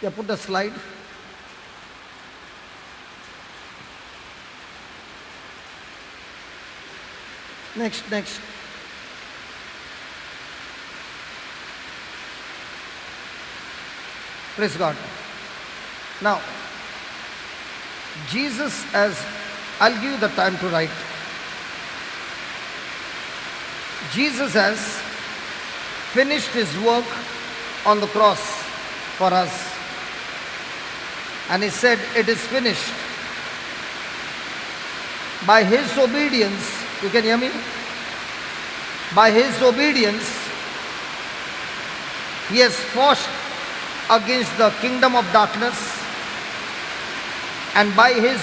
Yeah, put the slide. Next. Praise God. Now, Jesus I'll give you the time to write. Jesus has finished his work on the cross for us. And he said, it is finished. By his obedience, you can hear me? By his obedience, he has fought against the kingdom of darkness, and by his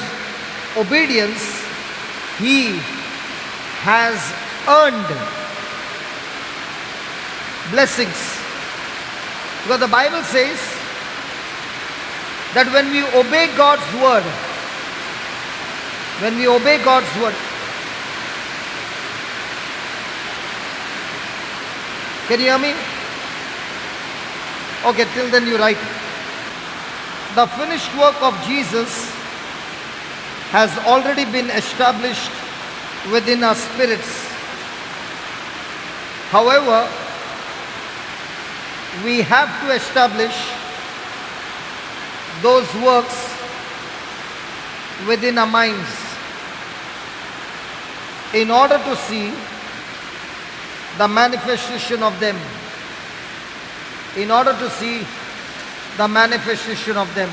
obedience, he has earned blessings. Because the Bible says that when we obey God's word, can you hear me? Okay, till then you write. The finished work of Jesus has already been established within our spirits. However, we have to establish those works within our minds in order to see the manifestation of them. In order to see the manifestation of them.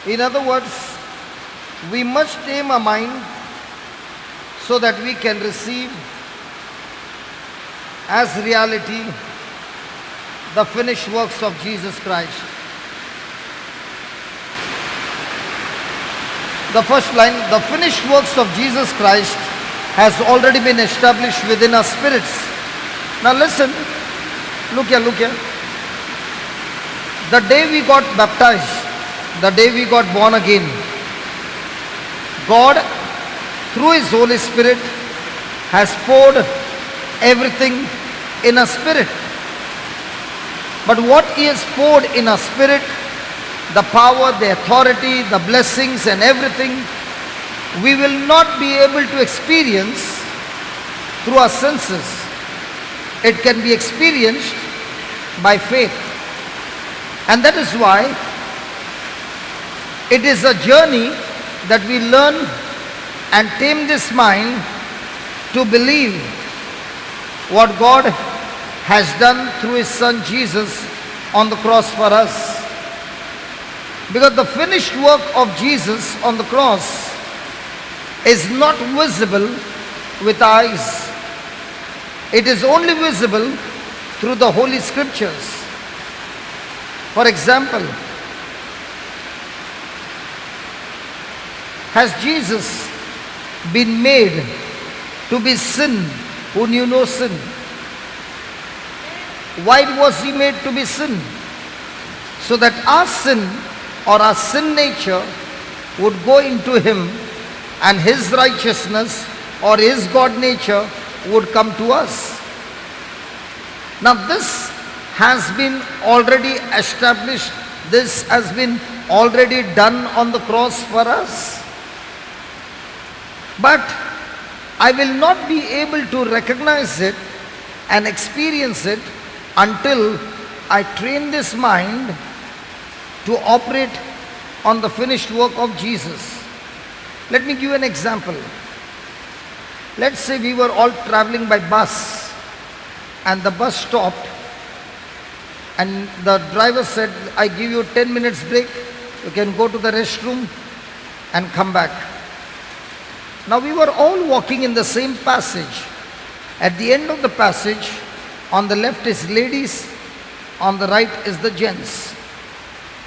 In other words, we must tame our mind so that we can receive as reality the finished works of Jesus Christ. The first line, the finished works of Jesus Christ has already been established within our spirits. Now listen, look here. The day we got baptized, the day we got born again, God, through his Holy Spirit, has poured everything in our spirit. But what he has poured in our spirit, the power, the authority, the blessings and everything, we will not be able to experience through our senses. It can be experienced by faith. And that is why it is a journey that we learn and tame this mind to believe what God has done through his son Jesus on the cross for us. Because the finished work of Jesus on the cross is not visible with eyes. It is only visible through the Holy Scriptures. For example, has Jesus been made to be sin who knew no sin? Why was he made to be sin? So that our sin or our sin nature would go into him, and his righteousness or his God nature would come to us. Now this has been already established. This has been already done on the cross for us. But I will not be able to recognize it and experience it until I train this mind to operate on the finished work of Jesus. Let me give you an example. Let's say we were all traveling by bus and the bus stopped and the driver said, I give you 10 minutes break, you can go to the restroom and come back. Now we were all walking in the same passage. At the end of the passage, on the left is ladies, on the right is the gents.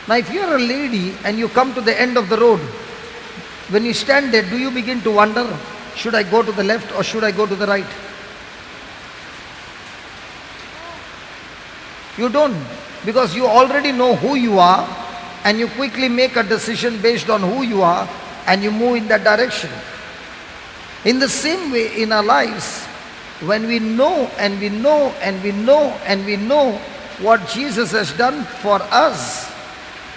Now if you are a lady and you come to the end of the road, when you stand there, do you begin to wonder, should I go to the left or should I go to the right? You don't, because you already know who you are and you quickly make a decision based on who you are and you move in that direction. In the same way, in our lives, when we know and we know and we know and we know what Jesus has done for us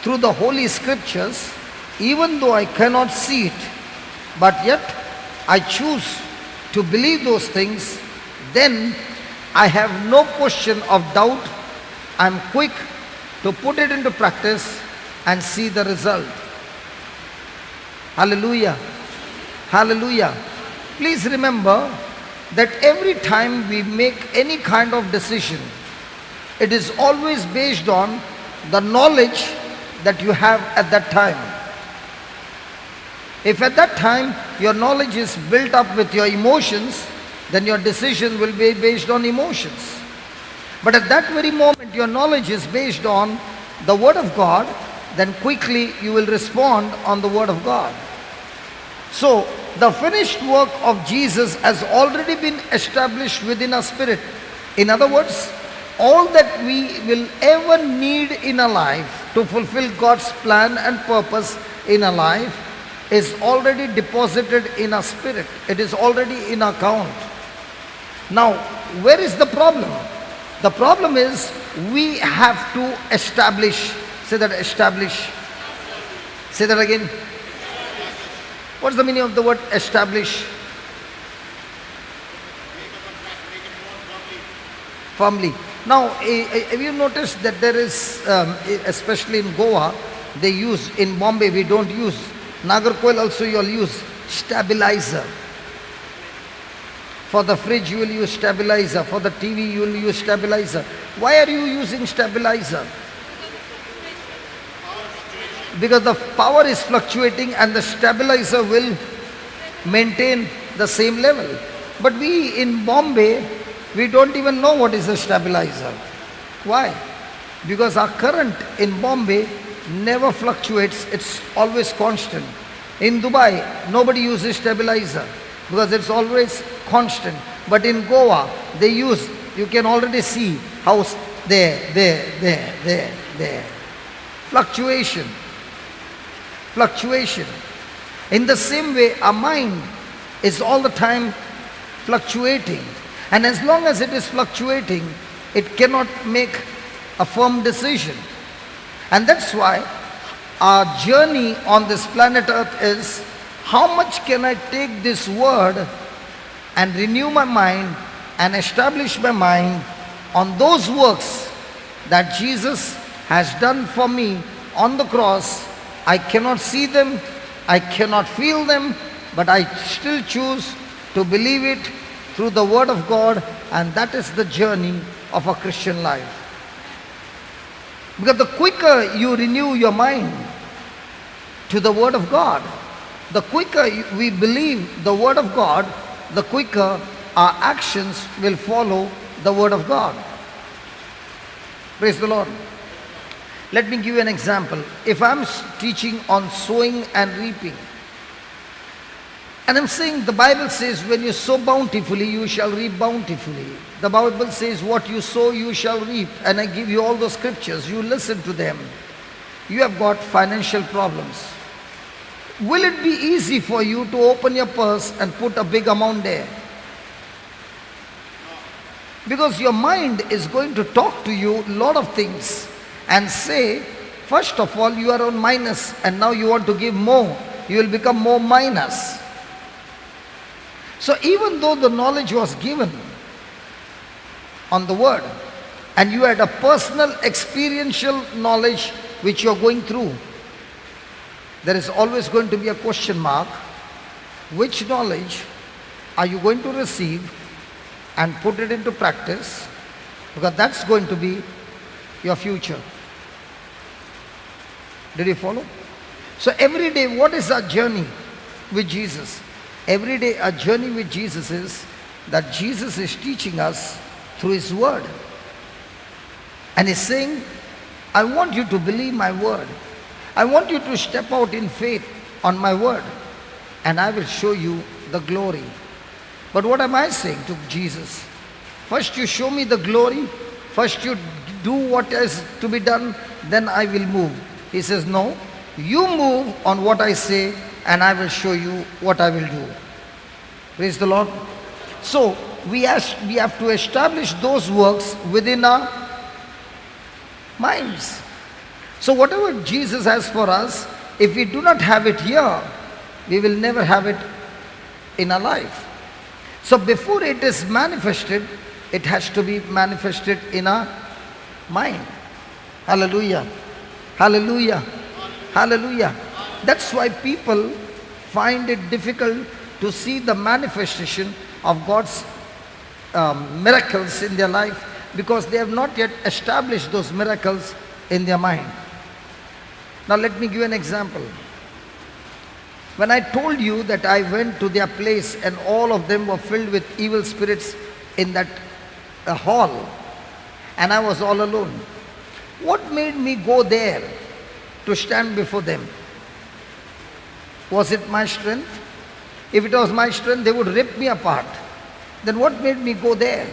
through the Holy Scriptures, even though I cannot see it, but yet I choose to believe those things, then I have no question of doubt. I'm quick to put it into practice and see the result. Hallelujah. Hallelujah. Please remember that every time we make any kind of decision, it is always based on the knowledge that you have at that time. If at that time your knowledge is built up with your emotions, then your decision will be based on emotions. But at that very moment your knowledge is based on the Word of God, then quickly you will respond on the Word of God. So, the finished work of Jesus has already been established within our spirit. In other words, all that we will ever need in our life to fulfill God's plan and purpose in our life is already deposited in our spirit. It is already in our account. Now, where is the problem? The problem is we have to establish. Say that, establish. Say that again. What's the meaning of the word establish? Firmly. Now, have you noticed that there is, especially in Goa, they use, in Bombay we don't use, Nagarkoil also you'll use stabilizer. For the fridge you will use stabilizer, for the TV you will use stabilizer. Why are you using stabilizer? Because the power is fluctuating and the stabilizer will maintain the same level. But we in Bombay, we don't even know what is a stabilizer. Why? Because our current in Bombay never fluctuates, it's always constant. In Dubai, nobody uses stabilizer because it's always constant. But in Goa, they use, you can already see how there. Fluctuation. Fluctuation. In the same way, our mind is all the time fluctuating. And as long as it is fluctuating, it cannot make a firm decision. And that's why our journey on this planet Earth is, how much can I take this word and renew my mind and establish my mind on those works that Jesus has done for me on the cross. I cannot see them, I cannot feel them, but I still choose to believe it through the Word of God, and that is the journey of a Christian life. Because the quicker you renew your mind to the Word of God, the quicker we believe the Word of God, the quicker our actions will follow the Word of God. Praise the Lord. Let me give you an example. If I'm teaching on sowing and reaping, and I'm saying the Bible says when you sow bountifully, you shall reap bountifully. The Bible says what you sow, you shall reap. And I give you all those scriptures. You listen to them. You have got financial problems. Will it be easy for you to open your purse and put a big amount there? Because your mind is going to talk to you a lot of things and say, first of all, you are on minus and now you want to give more. You will become more minus. So even though the knowledge was given on the word and you had a personal experiential knowledge which you are going through, there is always going to be a question mark. Which knowledge are you going to receive and put it into practice? Because that's going to be your future. Did you follow? So every day, what is our journey with Jesus? Every day our journey with Jesus is that Jesus is teaching us through His Word. And He's saying, I want you to believe my Word. I want you to step out in faith on my Word. And I will show you the glory. But what am I saying to Jesus? First you show me the glory. First you do what is to be done. Then I will move. He says, no, you move on what I say and I will show you what I will do. Praise the Lord. So we have to establish those works within our minds. So whatever Jesus has for us, if we do not have it here, we will never have it in our life. So before it is manifested, it has to be manifested in our mind. Hallelujah. Hallelujah. Hallelujah. That's why people find it difficult to see the manifestation of God's miracles in their life, because they have not yet established those miracles in their mind. Now let me give an example. When I told you that I went to their place and all of them were filled with evil spirits in that hall, and I was all alone, what made me go there to stand before them? Was it my strength? If it was my strength, they would rip me apart. Then what made me go there?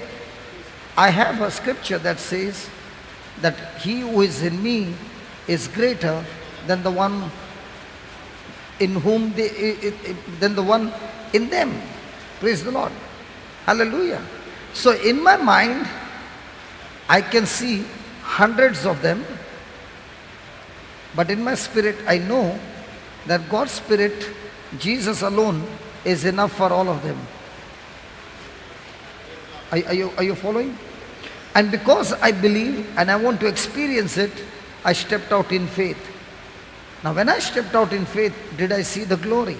I have a scripture that says that he who is in me is greater than the one in whom than the one in them. Praise the Lord. Hallelujah. So in my mind, I can see hundreds of them, but in my spirit, I know that God's Spirit, Jesus alone, is enough for all of them. Are you following? And because I believe and I want to experience it, I stepped out in faith. Now when I stepped out in faith, did I see the glory?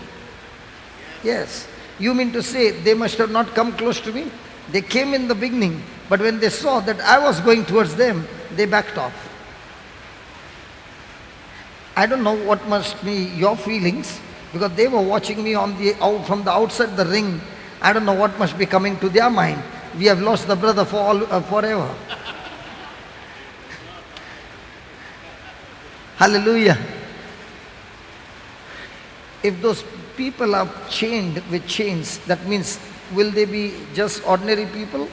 Yes. You mean to say they must have not come close to me? They came in the beginning, but when they saw that I was going towards them, they backed off. I don't know what must be your feelings, because they were watching me from the outside the ring. I don't know what must be coming to their mind. We have lost the brother forever. Hallelujah. If those people are chained with chains, that means will they be just ordinary people?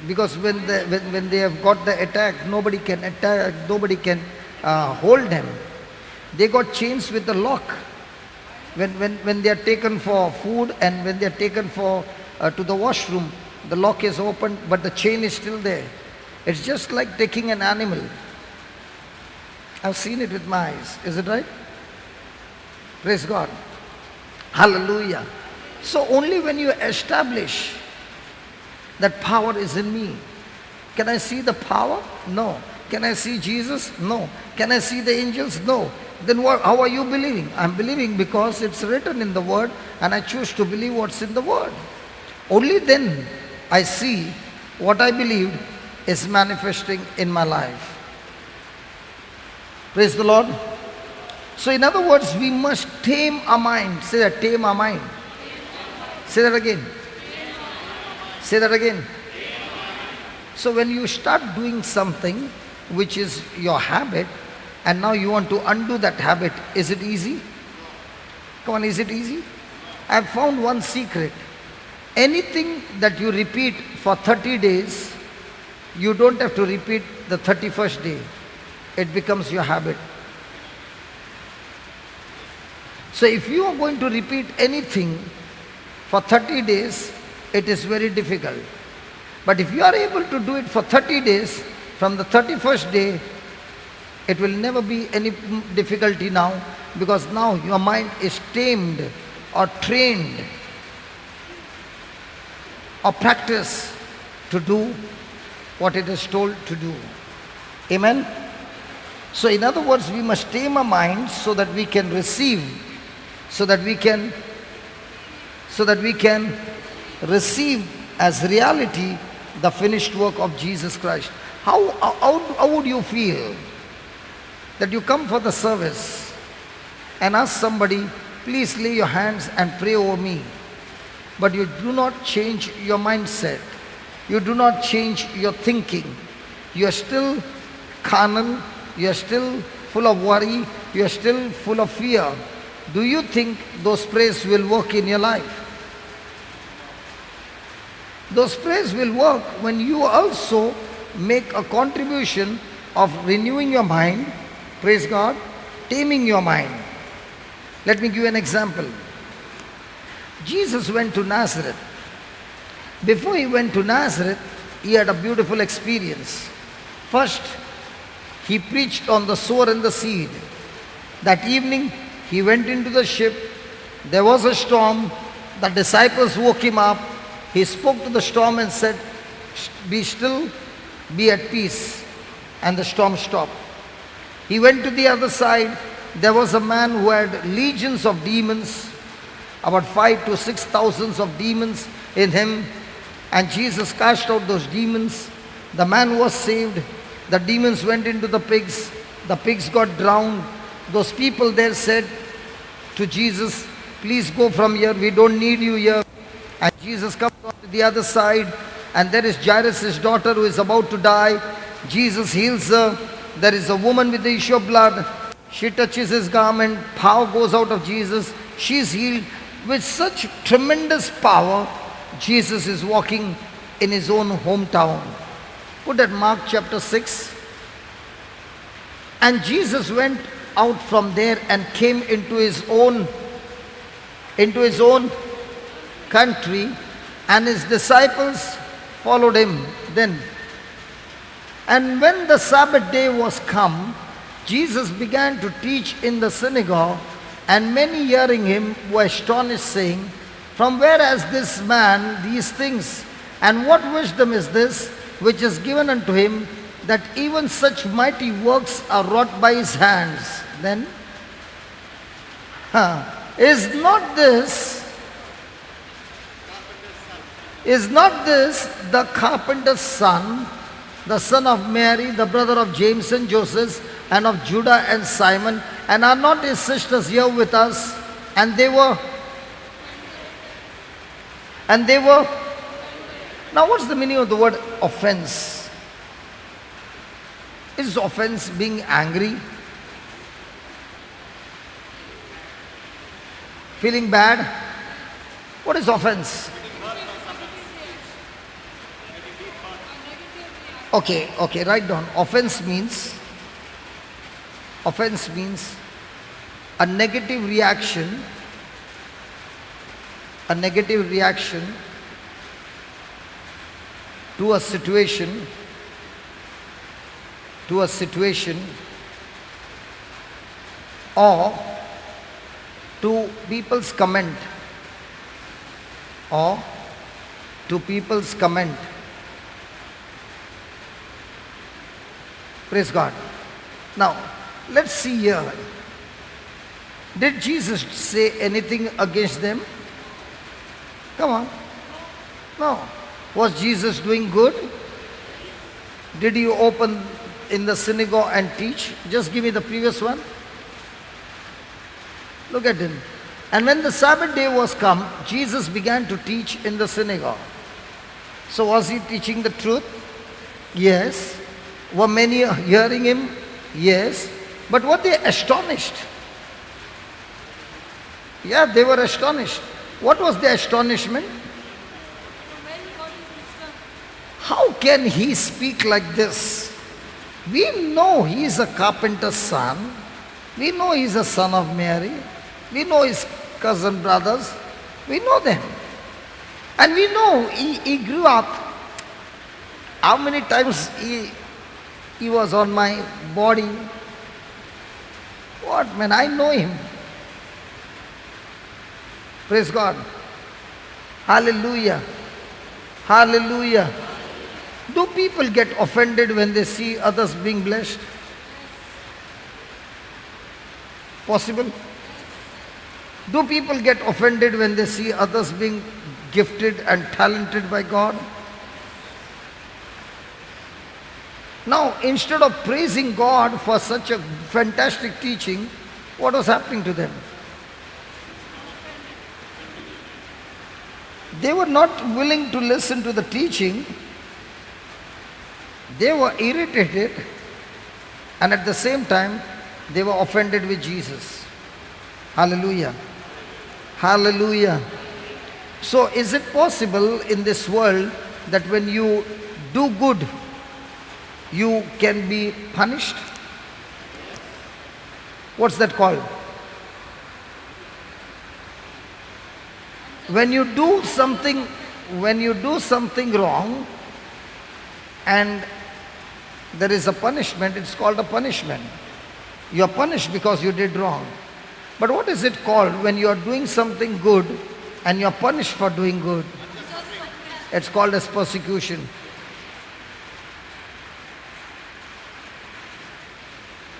Because when they have got the attack, nobody can attack, nobody can hold them. They got chains with the lock. When they are taken for food and when they are taken for to the washroom, the lock is open, but the chain is still there. It's just like taking an animal. I've seen it with my eyes. Is it right? Praise God. Hallelujah. So only when you establish that power is in me. Can I see the power? No. Can I see Jesus? No. Can I see the angels? No. Then how are you believing? I'm believing because it's written in the Word, and I choose to believe what's in the Word. Only then I see what I believed is manifesting in my life. Praise the Lord. So in other words, we must tame our mind. Say that, tame our mind. Say that again. Say that again. So when you start doing something which is your habit, and now you want to undo that habit, is it easy? Come on, is it easy? I've found one secret. Anything that you repeat for 30 days, you don't have to repeat the 31st day. It becomes your habit. So if you are going to repeat anything for 30 days, it is very difficult. But if you are able to do it for 30 days, from the 31st day, it will never be any difficulty now, because now your mind is tamed or trained or practiced to do what it is told to do. Amen? So in other words, we must tame our mind so that we can receive, so that we can receive as reality the finished work of Jesus Christ. How would you feel that you come for the service and ask somebody, please lay your hands and pray over me, but you do not change your mindset, you do not change your thinking, you are still carnal, you are still full of worry, you are still full of fear. Do you think those prayers will work in your life? Those prayers will work when you also make a contribution of renewing your mind, praise God, taming your mind. Let me give you an example. Jesus went to Nazareth. Before he went to Nazareth, he had a beautiful experience. First, he preached on the sower and the seed. That evening, he went into the ship. There was a storm. The disciples woke him up. He spoke to the storm and said, "Be still, be at peace." And the storm stopped. He went to the other side. There was a man who had legions of demons, about 5,000 to 6,000 of demons in him. And Jesus cast out those demons. The man was saved. The demons went into the pigs. The pigs got drowned. Those people there said to Jesus, "Please go from here. We don't need you here." And Jesus comes on to the other side. And there is Jairus' daughter who is about to die. Jesus heals her. There is a woman with the issue of blood. She touches his garment. Power goes out of Jesus. She is healed. With such tremendous power, Jesus is walking in his own hometown. Put that Mark chapter 6. And Jesus went out from there and came into his own country, and his disciples followed him then. And when the Sabbath day was come, Jesus began to teach in the synagogue, and many hearing him were astonished, saying, "From where has this man these things? And what wisdom is this which is given unto him, that even such mighty works are wrought by his hands?" Then, is not this the carpenter's son, the son of Mary, the brother of James and Joseph, and of Judah and Simon? And are not his sisters here with us? And they were. Now what's the meaning of the word offense? Is offense being angry? Feeling bad? What is offense? Okay, write down. Offense means a negative reaction to a situation or to people's comment Praise God. Now, let's see here. Did Jesus say anything against them? Come on. No. Was Jesus doing good? Did he open in the synagogue and teach? Just give me the previous one. Look at him. And when the Sabbath day was come, Jesus began to teach in the synagogue. So was he teaching the truth? Yes. Were many hearing him? Yes. But were they astonished? Yeah, they were astonished. What was the astonishment? How can he speak like this? We know he is a carpenter's son. We know he is a son of Mary. We know his cousin brothers. We know them. And we know he grew up. How many times he was on my body? What man, I know him. Praise God. Hallelujah. Hallelujah. Do people get offended when they see others being blessed? Possible? Do people get offended when they see others being gifted and talented by God? Now, instead of praising God for such a fantastic teaching, what was happening to them? They were not willing to listen to the teaching. They were irritated, and at the same time, they were offended with Jesus. Hallelujah. Hallelujah. So, is it possible in this world that when you do good, you can be punished? What's that called? When you do something, wrong and there is a punishment, it's called a punishment. You are punished because you did wrong. But what is it called when you are doing something good and you are punished for doing good? It's called as persecution.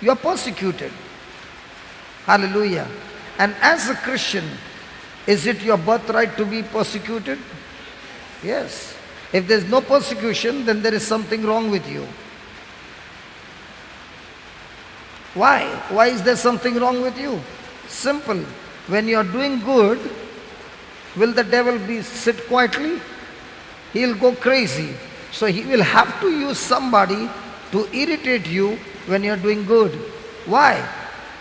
You are persecuted. Hallelujah. And as a Christian, is it your birthright to be persecuted? Yes. If there's no persecution, then there is something wrong with you. Why? Why is there something wrong with you? Simple. When you are doing good, will the devil sit quietly? He'll go crazy. So he will have to use somebody to irritate you when you're doing good. Why?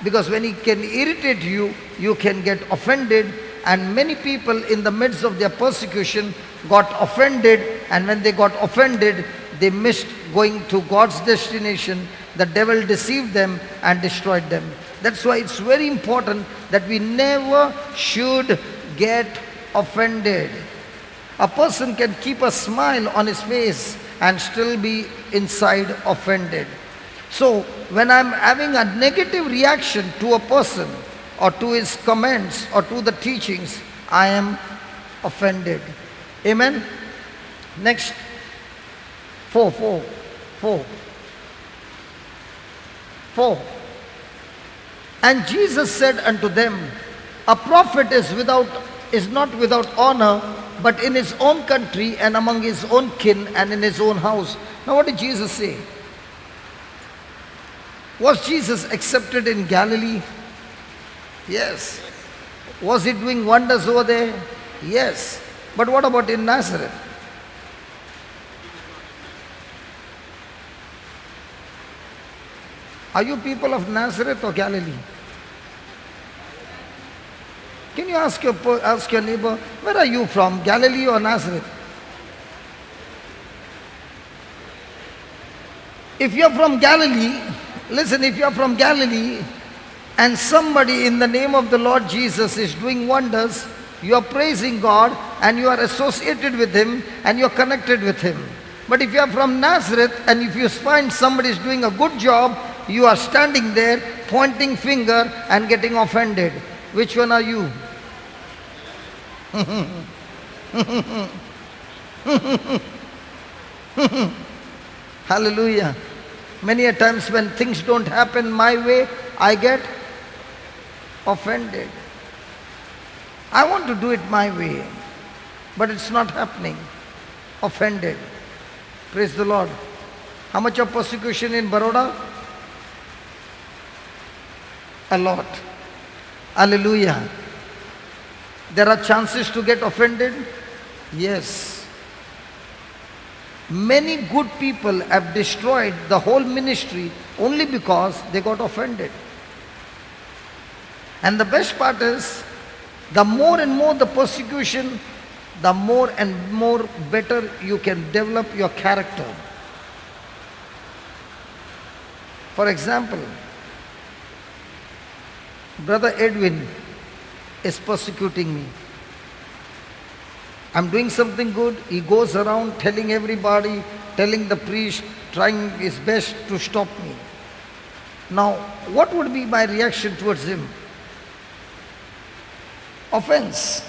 Because when he can irritate you, you can get offended, and many people in the midst of their persecution got offended, and when they got offended, they missed going to God's destination. The devil deceived them and destroyed them. That's why it's very important that we never should get offended. A person can keep a smile on his face and still be inside offended. So when I'm having a negative reaction to a person or to his comments or to the teachings, I am offended. Amen. Next. 4. And Jesus said unto them, a prophet is not without honor, but in his own country and among his own kin and in his own house. Now what did Jesus say? Was Jesus accepted in Galilee? Yes. Was he doing wonders over there? Yes. But what about in Nazareth? Are you people of Nazareth or Galilee? Can you ask your neighbor, where are you from, Galilee or Nazareth? If you're from Galilee, listen, if you're from Galilee and somebody in the name of the Lord Jesus is doing wonders, you are praising God and you are associated with Him and you are connected with Him. But if you are from Nazareth and if you find somebody is doing a good job, you are standing there pointing finger and getting offended. Which one are you? Hallelujah. Many a times when things don't happen my way, I get offended. I want to do it my way, but it's not happening. Offended. Praise the Lord. How much of persecution in Baroda? A lot. Hallelujah. There are chances to get offended? Yes. Many good people have destroyed the whole ministry only because they got offended. And the best part is, the more and more the persecution, the more and more better you can develop your character. For example, Brother Edwin is persecuting me. I'm doing something good. He goes around telling everybody, telling the priest, trying his best to stop me. Now, what would be my reaction towards him? Offense.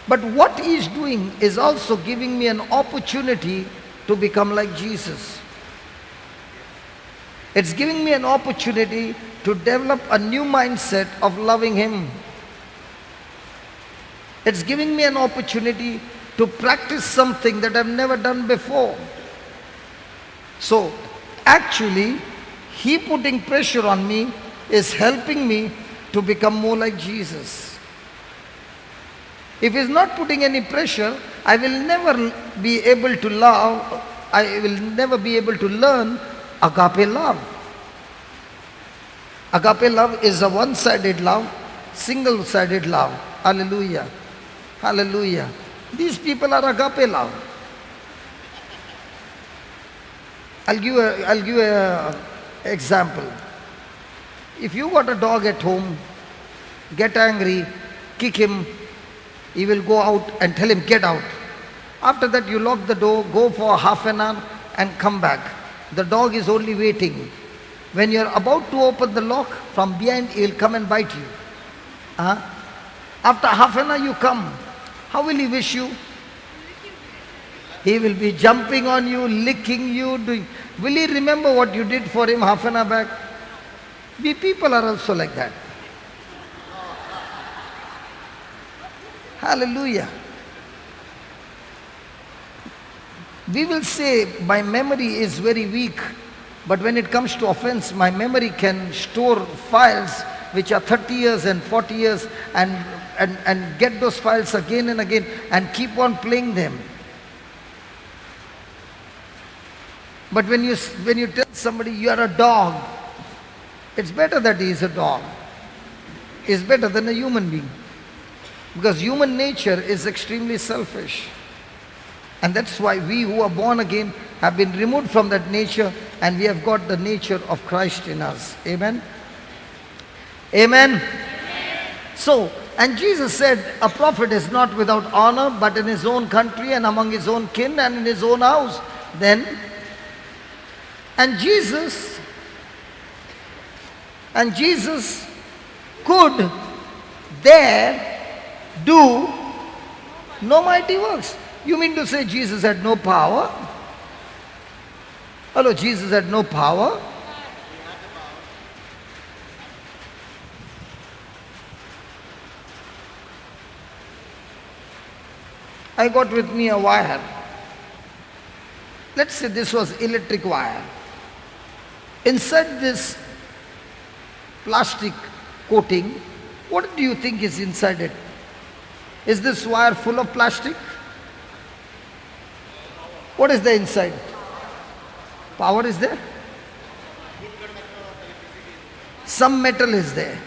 But what he is doing is also giving me an opportunity to become like Jesus. It's giving me an opportunity to develop a new mindset of loving Him. It's giving me an opportunity to practice something that I've never done before. So, actually, he putting pressure on me is helping me to become more like Jesus. If he's not putting any pressure, I will never be able to love, I will never be able to learn agape love. Agape love is a one-sided love, single-sided love. Hallelujah. Hallelujah. These people are agape love. I'll give a example. If you got a dog at home, get angry, kick him, He will go out and tell him, get out. After that you lock the door, go for half an hour and come back. The dog is only waiting. When you're about to open the lock, from behind he'll come and bite you. After half an hour you come. How will he wish you? He will be jumping on you, licking you, doing. Will he remember what you did for him half an hour back? We people are also like that. Hallelujah. We will say, my memory is very weak, but when it comes to offense, my memory can store files which are 30 years and 40 years and get those files again and again and keep on playing them. But when you tell somebody you are a dog, it's better that he is a dog. It's better than a human being. Because human nature is extremely selfish. And that's why we who are born again have been removed from that nature and we have got the nature of Christ in us. Amen? Amen? Amen. So, and Jesus said, a prophet is not without honor, but in his own country and among his own kin and in his own house. Then, and Jesus could there do no mighty works. You mean to say Jesus had no power? Hello, Jesus had no power? I got with me a wire. Let's say this was electric wire. Inside this plastic coating, what do you think is inside it? Is this wire full of plastic? What is there inside? Power is there? Some metal is there.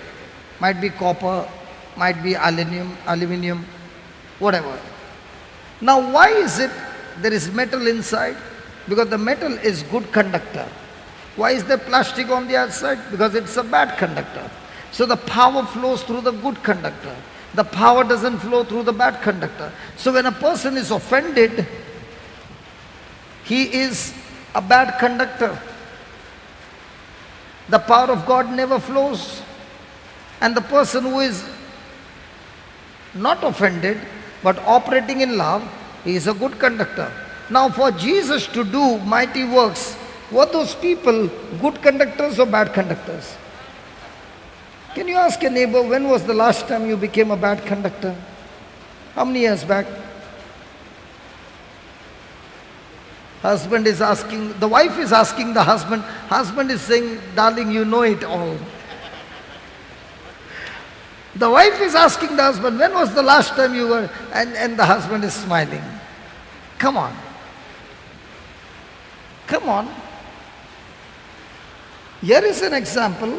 Might be copper, might be aluminum, whatever. Now why is it there is metal inside? Because the metal is good conductor. Why is there plastic on the outside? Because it's a bad conductor. So the power flows through the good conductor. The power doesn't flow through the bad conductor. So when a person is offended, he is a bad conductor. The power of God never flows. And the person who is not offended but operating in love, he is a good conductor. Now for Jesus to do mighty works, were those people good conductors or bad conductors? Can you ask a neighbor, when was the last time you became a bad conductor? How many years back? Husband is asking, the wife is asking the husband is saying, darling, you know it all. The wife is asking the husband, when was the last time you were, and the husband is smiling. Come on. Come on. Here is an example.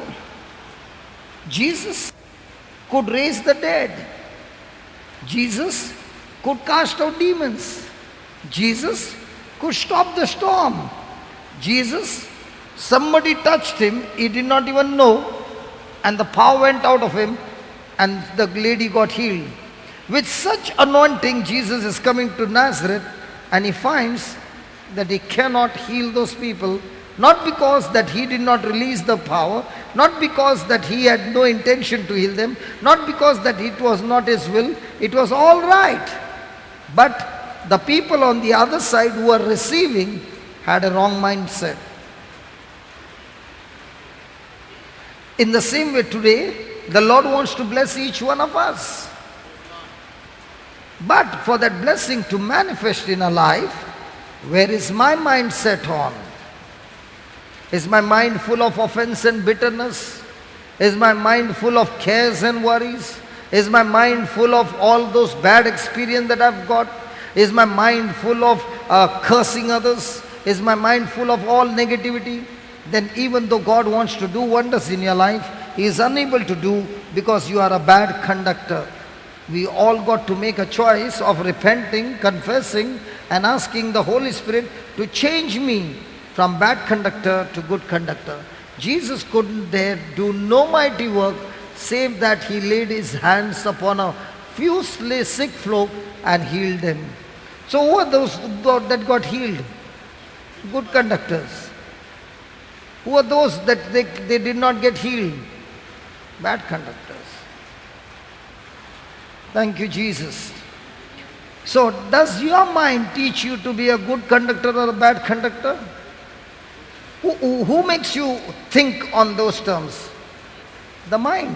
Jesus could raise the dead. Jesus could cast out demons. Jesus could stop the storm. Jesus, somebody touched him, he did not even know, and the power went out of him and the lady got healed. With such anointing, Jesus is coming to Nazareth and he finds that he cannot heal those people, not because that he did not release the power, not because that he had no intention to heal them, not because that it was not his will, it was all right. But the people on the other side who were receiving had a wrong mindset. In the same way today, the Lord wants to bless each one of us. But for that blessing to manifest in our life, where is my mind set on? Is my mind full of offense and bitterness? Is my mind full of cares and worries? Is my mind full of all those bad experience that I've got? Is my mind full of cursing others? Is my mind full of all negativity? Then even though God wants to do wonders in your life, He is unable to do because you are a bad conductor. We all got to make a choice of repenting, confessing and asking the Holy Spirit to change me from bad conductor to good conductor. Jesus couldn't there do no mighty work save that He laid His hands upon a few sick folk and healed them. So who are those that got healed? Good conductors. Who are those that they did not get healed? Bad conductors. Thank you, Jesus. So does your mind teach you to be a good conductor or a bad conductor? Who makes you think on those terms? The mind.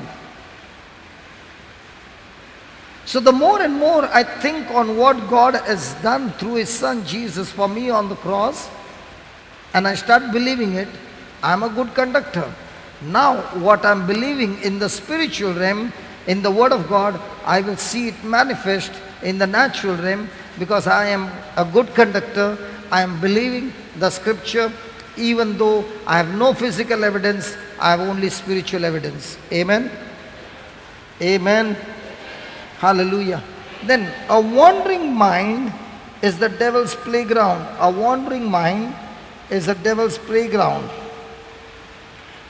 So the more and more I think on what God has done through His Son Jesus for me on the cross, and I start believing it, I'm a good conductor. Now what I'm believing in the spiritual realm, in the Word of God, I will see it manifest in the natural realm, because I am a good conductor. I am believing the scripture, even though I have no physical evidence, I have only spiritual evidence. Amen? Amen. Hallelujah. Then a wandering mind is the devil's playground. A wandering mind is the devil's playground.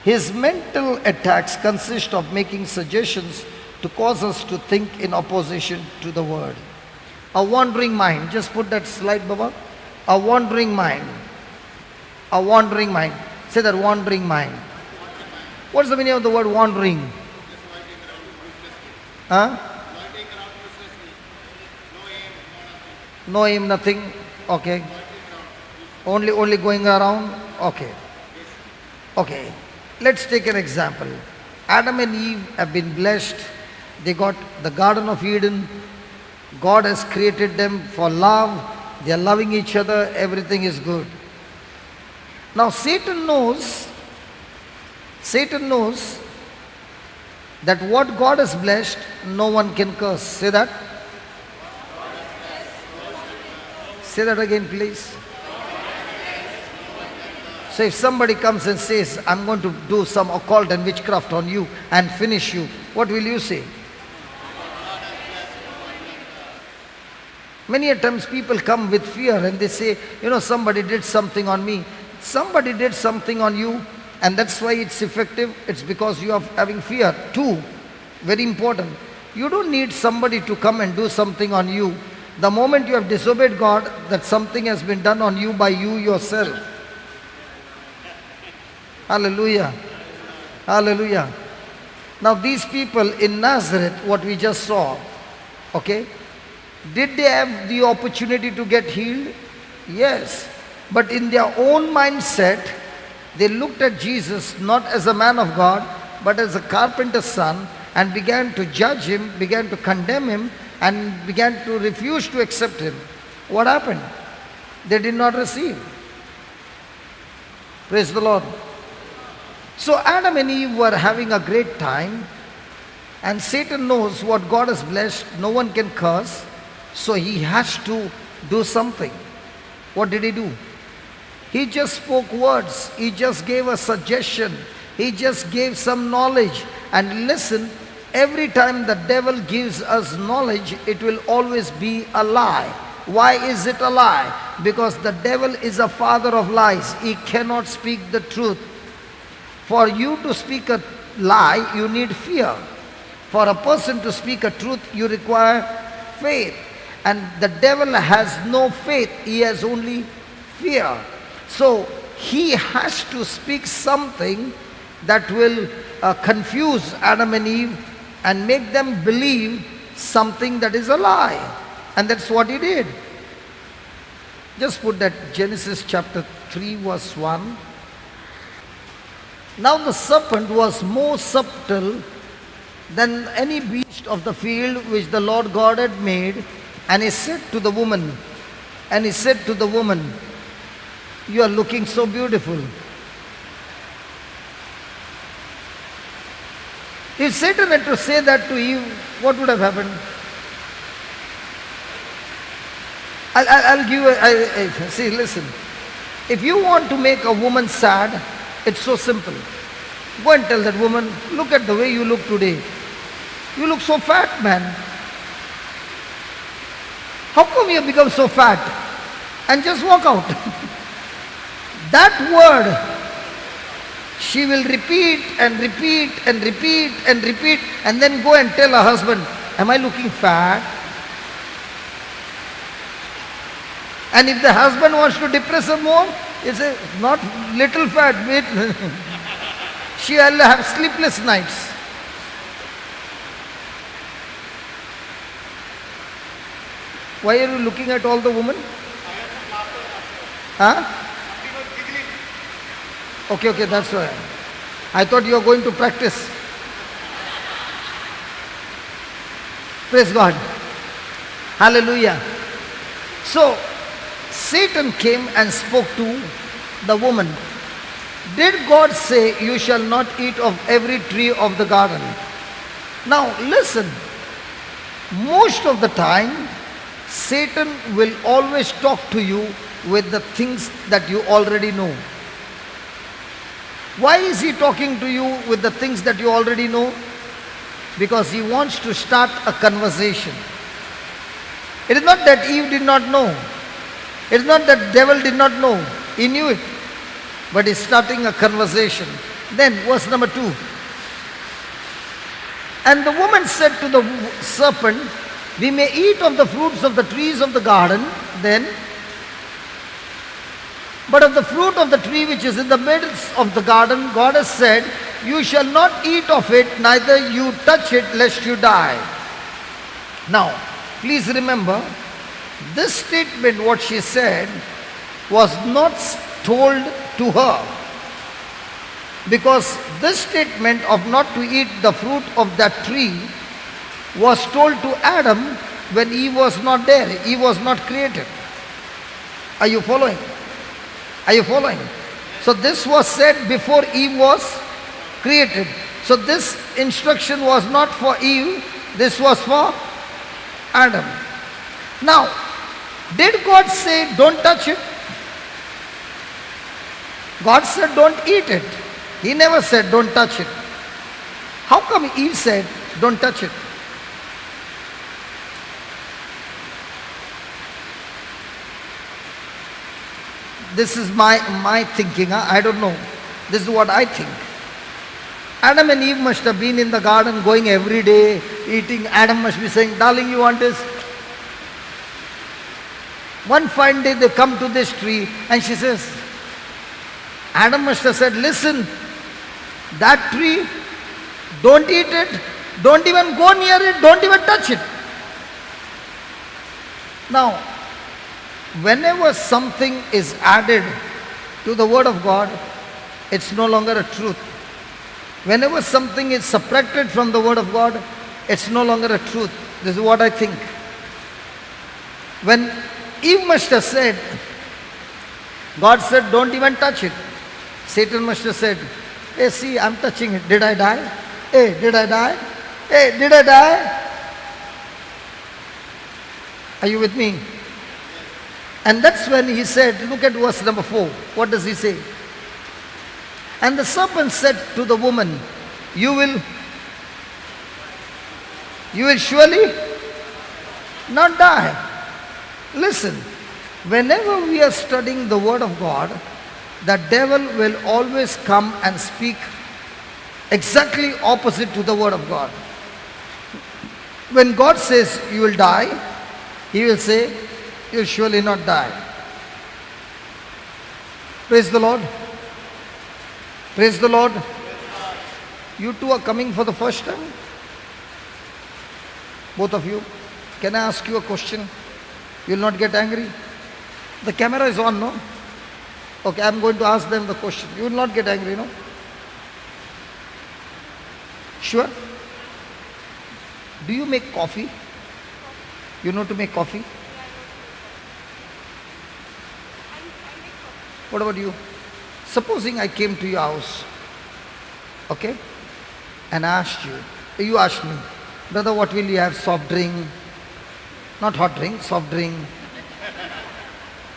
His mental attacks consist of making suggestions to cause us to think in opposition to the word. A wandering mind. Just put that slide, Baba. A wandering mind. A wandering mind. Say that, wandering mind. What's the meaning of the word wandering? Huh? No aim, nothing. Okay. Only going around. Okay. Okay. Let's take an example. Adam and Eve have been blessed. They got the Garden of Eden. God has created them for love. They are loving each other. Everything is good. Now Satan knows that what God has blessed, no one can curse. Say that. Say that again, please. So if somebody comes and says, I'm going to do some occult and witchcraft on you and finish you, what will you say? Many a times people come with fear and they say, somebody did something on me. Somebody did something on you, and that's why it's effective. It's because you are having fear. 2, very important. You don't need somebody to come and do something on you. The moment you have disobeyed God, that something has been done on you by you yourself. Hallelujah. Hallelujah. Now these people in Nazareth, what we just saw, okay, did they have the opportunity to get healed? Yes. But in their own mindset, they looked at Jesus not as a man of God, but as a carpenter's son, and began to judge him, began to condemn him, and began to refuse to accept him. What happened? They did not receive. Praise the Lord. So Adam and Eve were having a great time, and Satan knows what God has blessed, no one can curse, so he has to do something. What did he do? He just spoke words. He just gave a suggestion. He just gave some knowledge. And listen, every time the devil gives us knowledge, it will always be a lie. Why is it a lie? Because the devil is a father of lies. He cannot speak the truth. For you to speak a lie, you need fear. For a person to speak a truth, you require faith. And the devil has no faith. He has only fear. So he has to speak something that will confuse Adam and Eve and make them believe something that is a lie. And that's what he did. Just put that Genesis chapter 3 verse 1. Now the serpent was more subtle than any beast of the field which the Lord God had made. And he said to the woman, you are looking so beautiful. If Satan had to say that to Eve, what would have happened? I'll give you, see, listen. If you want to make a woman sad, it's so simple. Go and tell that woman, look at the way you look today. You look so fat, man. How come you have become so fat? And just walk out. That word, she will repeat and repeat and repeat and repeat, and then go and tell her husband, Am I looking fat? And if the husband wants to depress her more, he says, not little fat, wait. She will have sleepless nights. Why are you looking at all the women? Huh? Okay, that's why. I thought you were going to practice. Praise God. Hallelujah. So, Satan came and spoke to the woman. Did God say, you shall not eat of every tree of the garden? Now, listen. Most of the time, Satan will always talk to you with the things that you already know. Why is he talking to you with the things that you already know? Because he wants to start a conversation. It is not that Eve did not know. It is not that devil did not know. He knew it. But he's starting a conversation. Then verse number 2. And the woman said to the serpent, we may eat of the fruits of the trees of the garden, then, but of the fruit of the tree which is in the midst of the garden, God has said, you shall not eat of it, neither you touch it, lest you die. Now, please remember, this statement, what she said, was not told to her. Because this statement of not to eat the fruit of that tree was told to Adam when Eve was not there. Eve was not created. Are you following? Are you following? So this was said before Eve was created. So this instruction was not for Eve. This was for Adam. Now, did God say don't touch it? God said don't eat it. He never said don't touch it. How come Eve said don't touch it? This is my thinking. I don't know. This is what I think. Adam and Eve must have been in the garden going every day, eating. Adam must be saying, darling, you want this? One fine day they come to this tree and she says, Adam must have said, listen, that tree, don't eat it, don't even go near it, don't even touch it. Now, whenever something is added to the word of God, it's no longer a truth. Whenever something is subtracted from the word of God, it's no longer a truth. This is what I think. When Eve must have said, God said, don't even touch it. Satan must have said, hey, see, I'm touching it. Did I die? Hey, did I die? Hey, did I die? Are you with me? And that's when he said, look at verse number 4. What does he say? And the serpent said to the woman, you will surely not die. Listen, whenever we are studying the word of God, the devil will always come and speak exactly opposite to the word of God. When God says you will die, he will say you will surely not die. Praise the Lord. Praise the Lord. You two are coming for the first time? Both of you. Can I ask you a question? You will not get angry? The camera is on, no? Okay, I am going to ask them the question. You will not get angry, no? Sure? Do you make coffee? You know to make coffee? What about you? Supposing I came to your house, okay, and asked you, you asked me, brother, what will you have? Soft drink? Not hot drink, soft drink.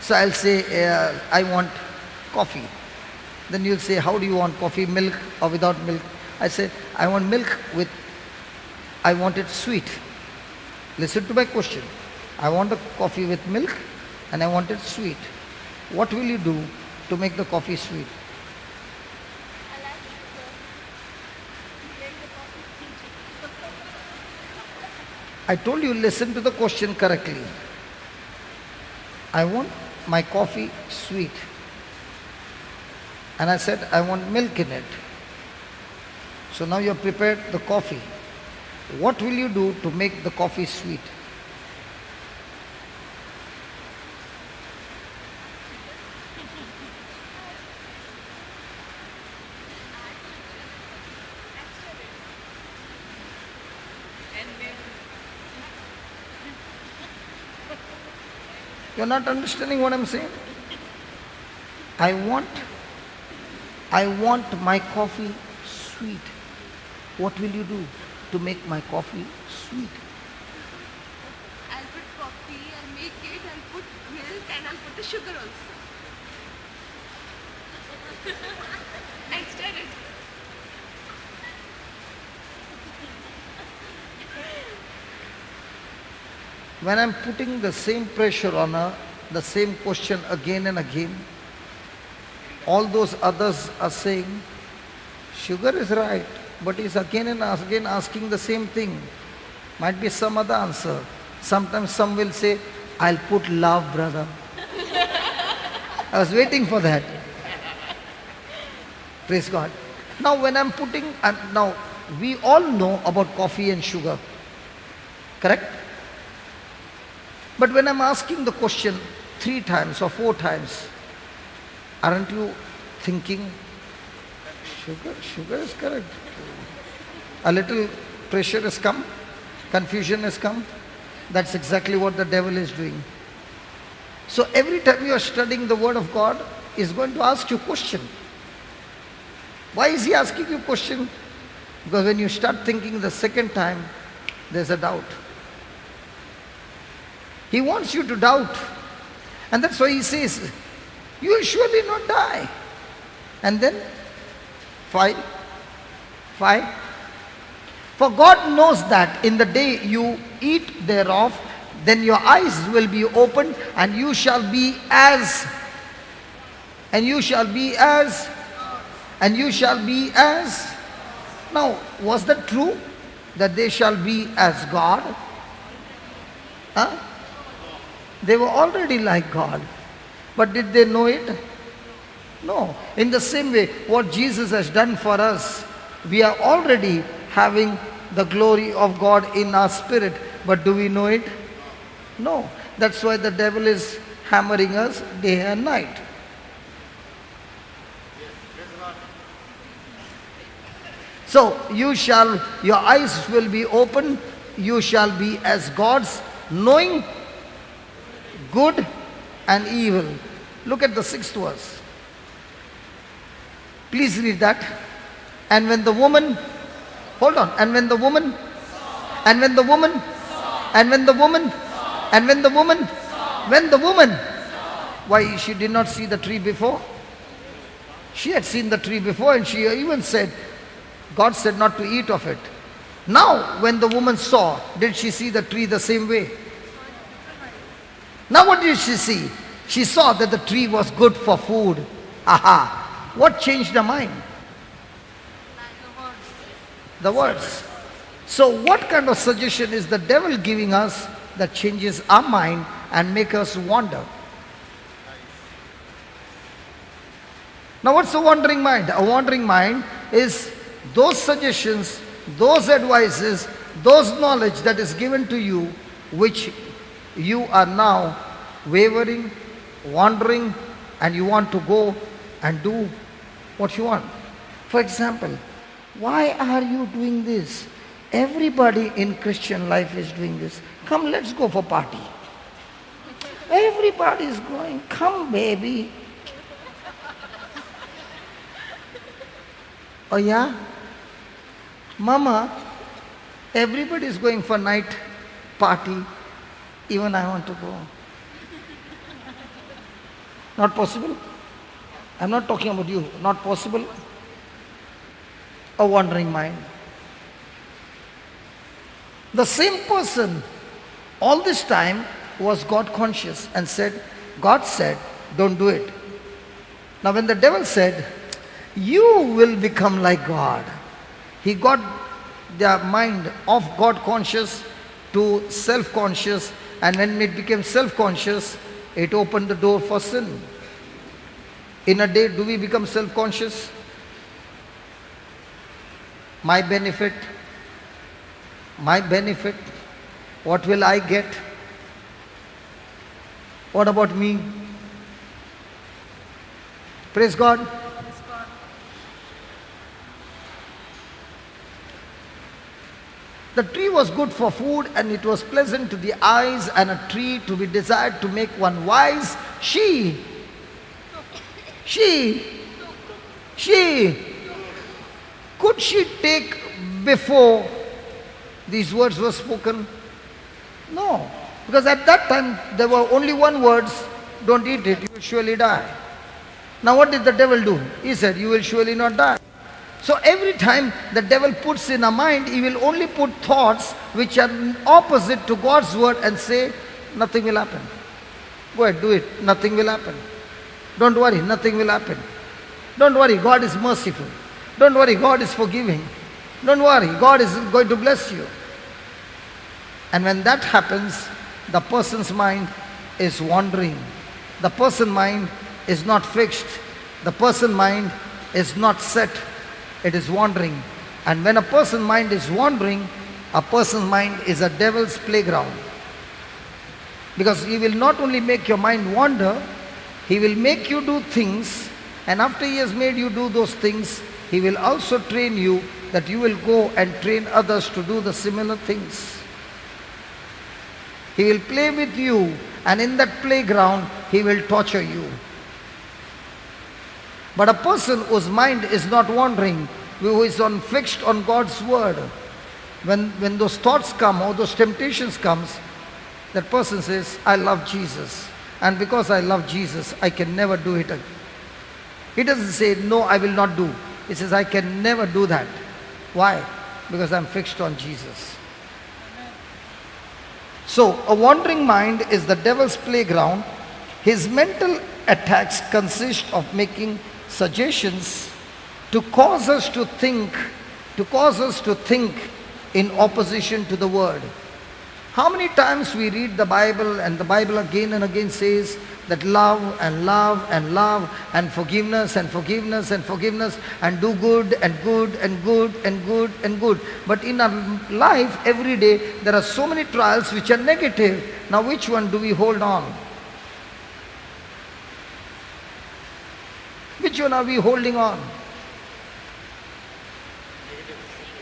So I'll say, I want coffee. Then you'll say, how do you want coffee, milk or without milk? I say, I want milk with, I want it sweet. Listen to my question. I want the coffee with milk and I want it sweet. What will you do to make the coffee sweet? I told you, listen to the question correctly. I want my coffee sweet. And I said, I want milk in it. So now you have prepared the coffee. What will you do to make the coffee sweet? You're not understanding what I'm saying? I want my coffee sweet. What will you do to make my coffee sweet? I'll put coffee, I'll make it, I'll put milk and I'll put the sugar also. And stir it. When I'm putting the same pressure on her, the same question again and again, all those others are saying, sugar is right, but he's again and again asking the same thing. Might be some other answer. Sometimes some will say, I'll put love, brother. I was waiting for that. Praise God. Now when I'm putting, now we all know about coffee and sugar. Correct? But when I'm asking the question 3 times or 4 times, aren't you thinking, sugar is correct. A little pressure has come, confusion has come. That's exactly what the devil is doing. So every time you are studying the word of God, he's going to ask you a question. Why is he asking you a question? Because when you start thinking the second time, there's a doubt. He wants you to doubt. And that's why he says, you will surely not die. And then, 5. For God knows that in the day you eat thereof, then your eyes will be opened, and you shall be as, and you shall be as, and you shall be as. Now, was that true? That they shall be as God? Huh? They were already like God. But did they know it? No. In the same way, what Jesus has done for us, we are already having the glory of God in our spirit. But do we know it? No. That's why the devil is hammering us day and night. So, your eyes will be open, you shall be as gods, knowing good and evil. Look at the 6th verse. Please read that. And when the woman, hold on, and when the woman, and when the woman, and when the woman, and when the woman, when the woman, why she did not see the tree before? She had seen the tree before, and she even said, God said not to eat of it. Now, when the woman saw, did she see the tree the same way? Now what did she see? She saw that the tree was good for food. Aha! What changed her mind? The words. So what kind of suggestion is the devil giving us that changes our mind and make us wander? Now what's a wandering mind? A wandering mind is those suggestions, those advices, those knowledge that is given to you, which you are now wavering, wandering, and you want to go and do what you want. For example, why are you doing this? Everybody in Christian life is doing this. Come, let's go for party. Everybody is going. Come, baby. Oh yeah? Mama, everybody is going for night party. Even I want to go. Not possible? I'm not talking about you. Not possible? A wandering mind. The same person all this time was God conscious and said, God said, don't do it. Now when the devil said, you will become like God, he got their mind of God conscious to self-conscious, and when it became self-conscious, it opened the door for sin. In a day, do we become self-conscious? My benefit, what will I get? What about me? Praise God. The tree was good for food, and it was pleasant to the eyes, and a tree to be desired to make one wise. Could she take before these words were spoken? No. Because at that time there were only one words, don't eat it, you will surely die. Now what did the devil do? He said, you will surely not die. So every time the devil puts in a mind, he will only put thoughts which are opposite to God's word and say, nothing will happen. Go ahead, do it, nothing will happen. Don't worry, nothing will happen. Don't worry, God is merciful. Don't worry, God is forgiving. Don't worry, God is going to bless you. And when that happens, the person's mind is wandering. The person's mind is not fixed. The person's mind is not set. It is wandering. And when a person's mind is wandering, a person's mind is a devil's playground. Because he will not only make your mind wander, he will make you do things, and after he has made you do those things, he will also train you that you will go and train others to do the similar things. He will play with you, and in that playground, he will torture you. But a person whose mind is not wandering, who is fixed on God's word, when those thoughts come or those temptations comes, that person says, I love Jesus. And because I love Jesus, I can never do it again. He doesn't say, no, I will not do. He says, I can never do that. Why? Because I'm fixed on Jesus. So, a wandering mind is the devil's playground. His mental attacks consist of making suggestions to cause us to think in opposition to the word. How many times we read the Bible, and the Bible again and again says that love and love and love and forgiveness and forgiveness and forgiveness and do good and good and good and good and good. But in our life every day there are so many trials which are negative. Now which one do we hold on? Which one are we holding on?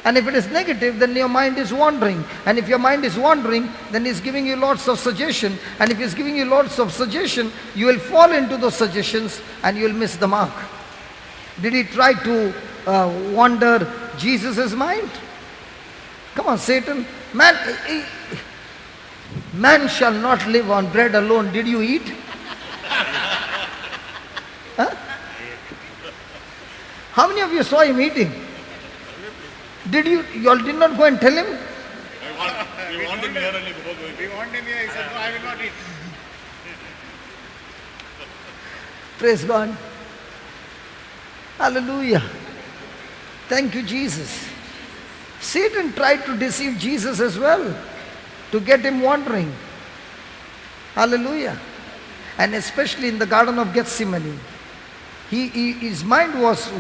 And if it is negative, then your mind is wandering. And if your mind is wandering, then he's giving you lots of suggestion. And if he's giving you lots of suggestion, you will fall into those suggestions and you will miss the mark. Did he try to wander Jesus' mind? Come on, Satan. Man shall not live on bread alone. Did you eat? Huh? How many of you saw him eating? You all did not go and tell him? We want him here only before going. We want him here. He said, no, I will not eat. Praise God. Hallelujah. Thank you, Jesus. Satan tried to deceive Jesus as well, to get him wandering. Hallelujah. And especially in the Garden of Gethsemane, his mind was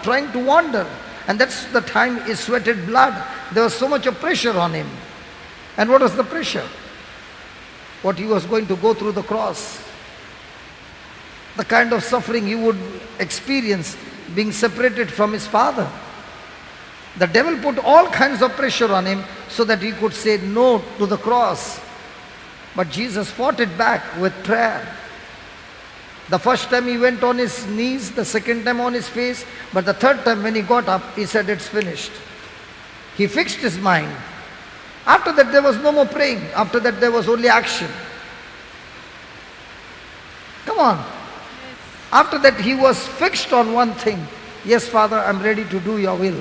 trying to wander. And that's the time he sweated blood. There was so much of pressure on him. And what was the pressure? What he was going to go through the cross. The kind of suffering he would experience being separated from his Father. The devil put all kinds of pressure on him so that he could say no to the cross. But Jesus fought it back with prayer. The first time he went on his knees, the second time on his face, but the third time when he got up, he said, it's finished. He fixed his mind. After that there was no more praying. After that there was only action. Come on. Yes. After that he was fixed on one thing. Yes, Father, I'm ready to do your will.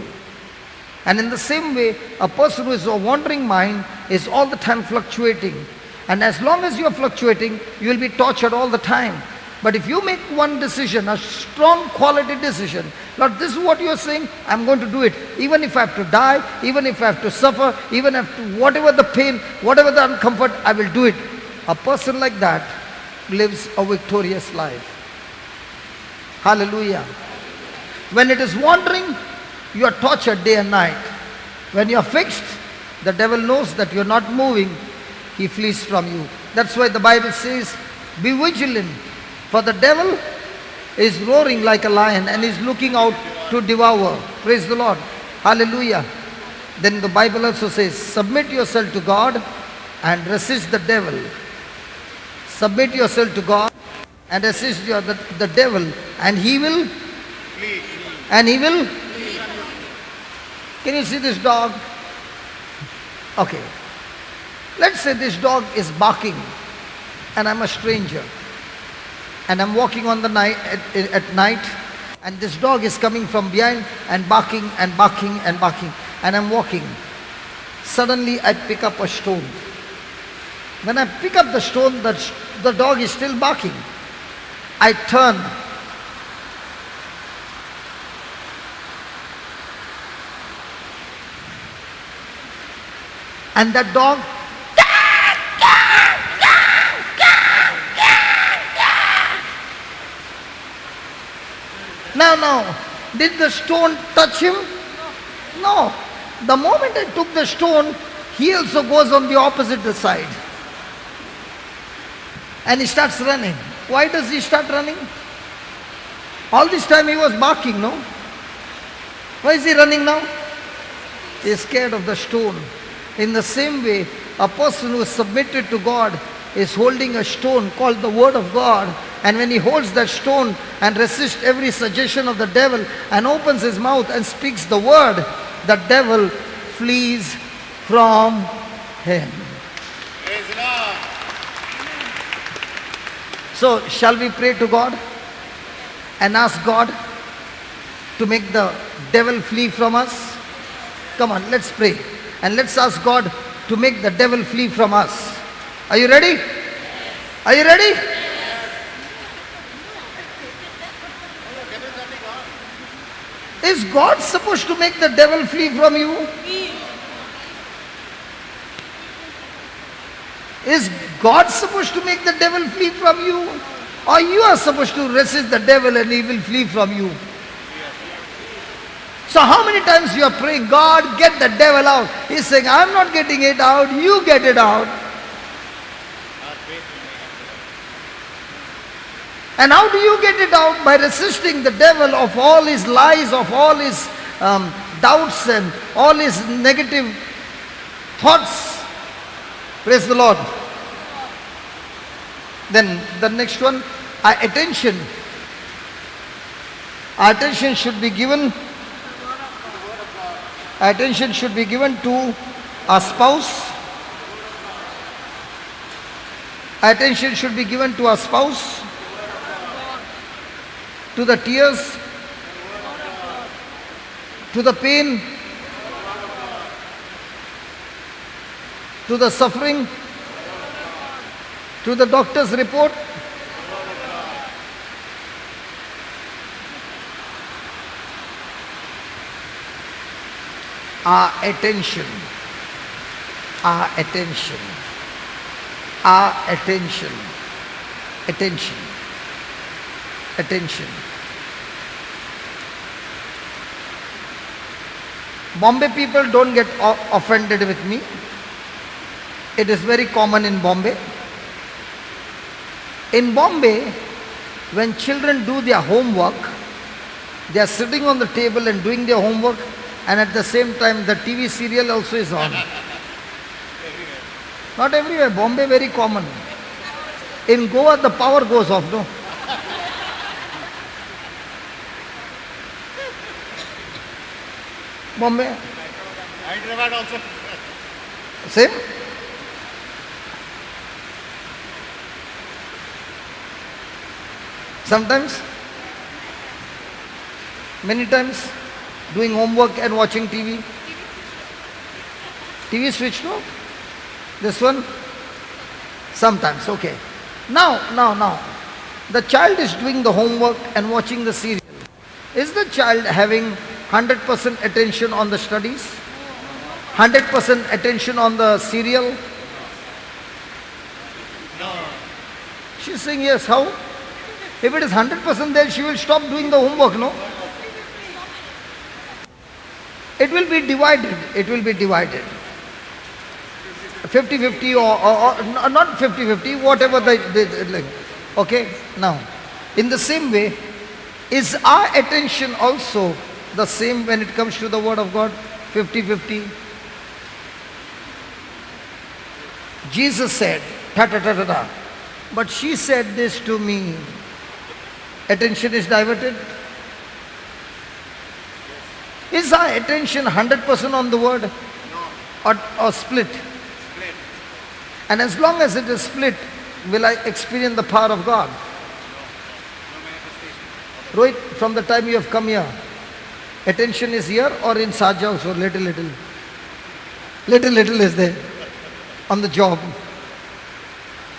And in the same way, a person who is a wandering mind is all the time fluctuating. And as long as you are fluctuating, you will be tortured all the time. But if you make one decision, a strong quality decision, Lord, this is what you're saying, I'm going to do it. Even if I have to die, even if I have to suffer, even if whatever the pain, whatever the uncomfort, I will do it. A person like that lives a victorious life. Hallelujah. When it is wandering, you are tortured day and night. When you are fixed, the devil knows that you are not moving. He flees from you. That's why the Bible says, be vigilant. For the devil is roaring like a lion and is looking out to devour. Praise the Lord. Hallelujah. Then the Bible also says, submit yourself to God and resist the devil. Submit yourself to God and resist the devil, and he will Flee. and he will. Can you see this dog? Okay. Let's say this dog is barking and I'm a stranger. And I'm walking on the night at night, and this dog is coming from behind and barking and barking and barking. And I'm walking. Suddenly I pick up a stone. When I pick up the stone, the dog is still barking. I turn. And that dog, now, did the stone touch him? No. The moment I took the stone, he also goes on the opposite side. And he starts running. Why does he start running? All this time he was barking, no? Why is he running now? He is scared of the stone. In the same way, a person who is submitted to God is holding a stone called the Word of God. And when he holds that stone and resists every suggestion of the devil and opens his mouth and speaks the word, the devil flees from him. Praise the Lord. So, shall we pray to God and ask God to make the devil flee from us? Come on, let's pray. And let's ask God to make the devil flee from us. Are you ready? Are you ready? Is God supposed to make the devil flee from you? Is God supposed to make the devil flee from you? Or you are supposed to resist the devil and he will flee from you? So how many times you are praying, God, get the devil out? He's saying, I'm not getting it out, you get it out. And how do you get it out? By resisting the devil of all his lies, of all his doubts and all his negative thoughts. Praise the Lord. Then the next one, our attention. Our attention should be given. Our attention should be given to our spouse. Our attention should be given to our spouse, to the tears, to the pain, to the suffering, to the doctor's report. Our attention, our attention, our attention, attention, attention. Bombay people don't get offended with me. It is very common in Bombay. In Bombay, when children do their homework, they are sitting on the table and doing their homework, and at the same time the TV serial also is on. Not everywhere, Bombay very common. In Goa the power goes off, no? Bombay, Hyderabad also. same? Sometimes, many times, doing homework and watching TV. TV switched off. This one? Sometimes, okay. Now. The child is doing the homework and watching the serial. Is the child having 100% attention on the studies? 100% attention on the serial? She's saying yes. How? If it is 100% there, she will stop doing the homework, no? It will be divided. It will be divided. 50-50 or not 50-50, whatever like. Okay? Now, in the same way, is our attention also the same when it comes to the Word of God? 50-50? Jesus said, ta ta ta ta ta. But she said this to me. Attention is diverted. Is our attention 100% on the Word? No. Or split? Split. And as long as it is split, will I experience the power of God? No manifestation. Rohit, from the time you have come here, attention is here or in Sarja also? Little, little. Little, little is there. On the job.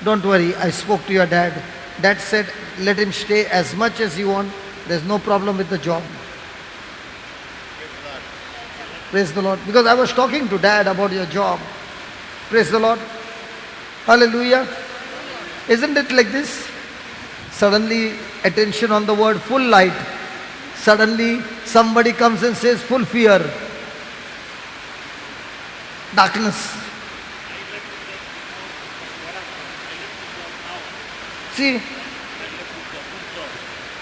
Don't worry, I spoke to your dad. Dad said, let him stay as much as you want. There's no problem with the job. Praise the Lord. Because I was talking to Dad about your job. Praise the Lord. Hallelujah. Isn't it like this? Suddenly attention on the word, full light. Suddenly somebody comes and says full fear. Darkness. See,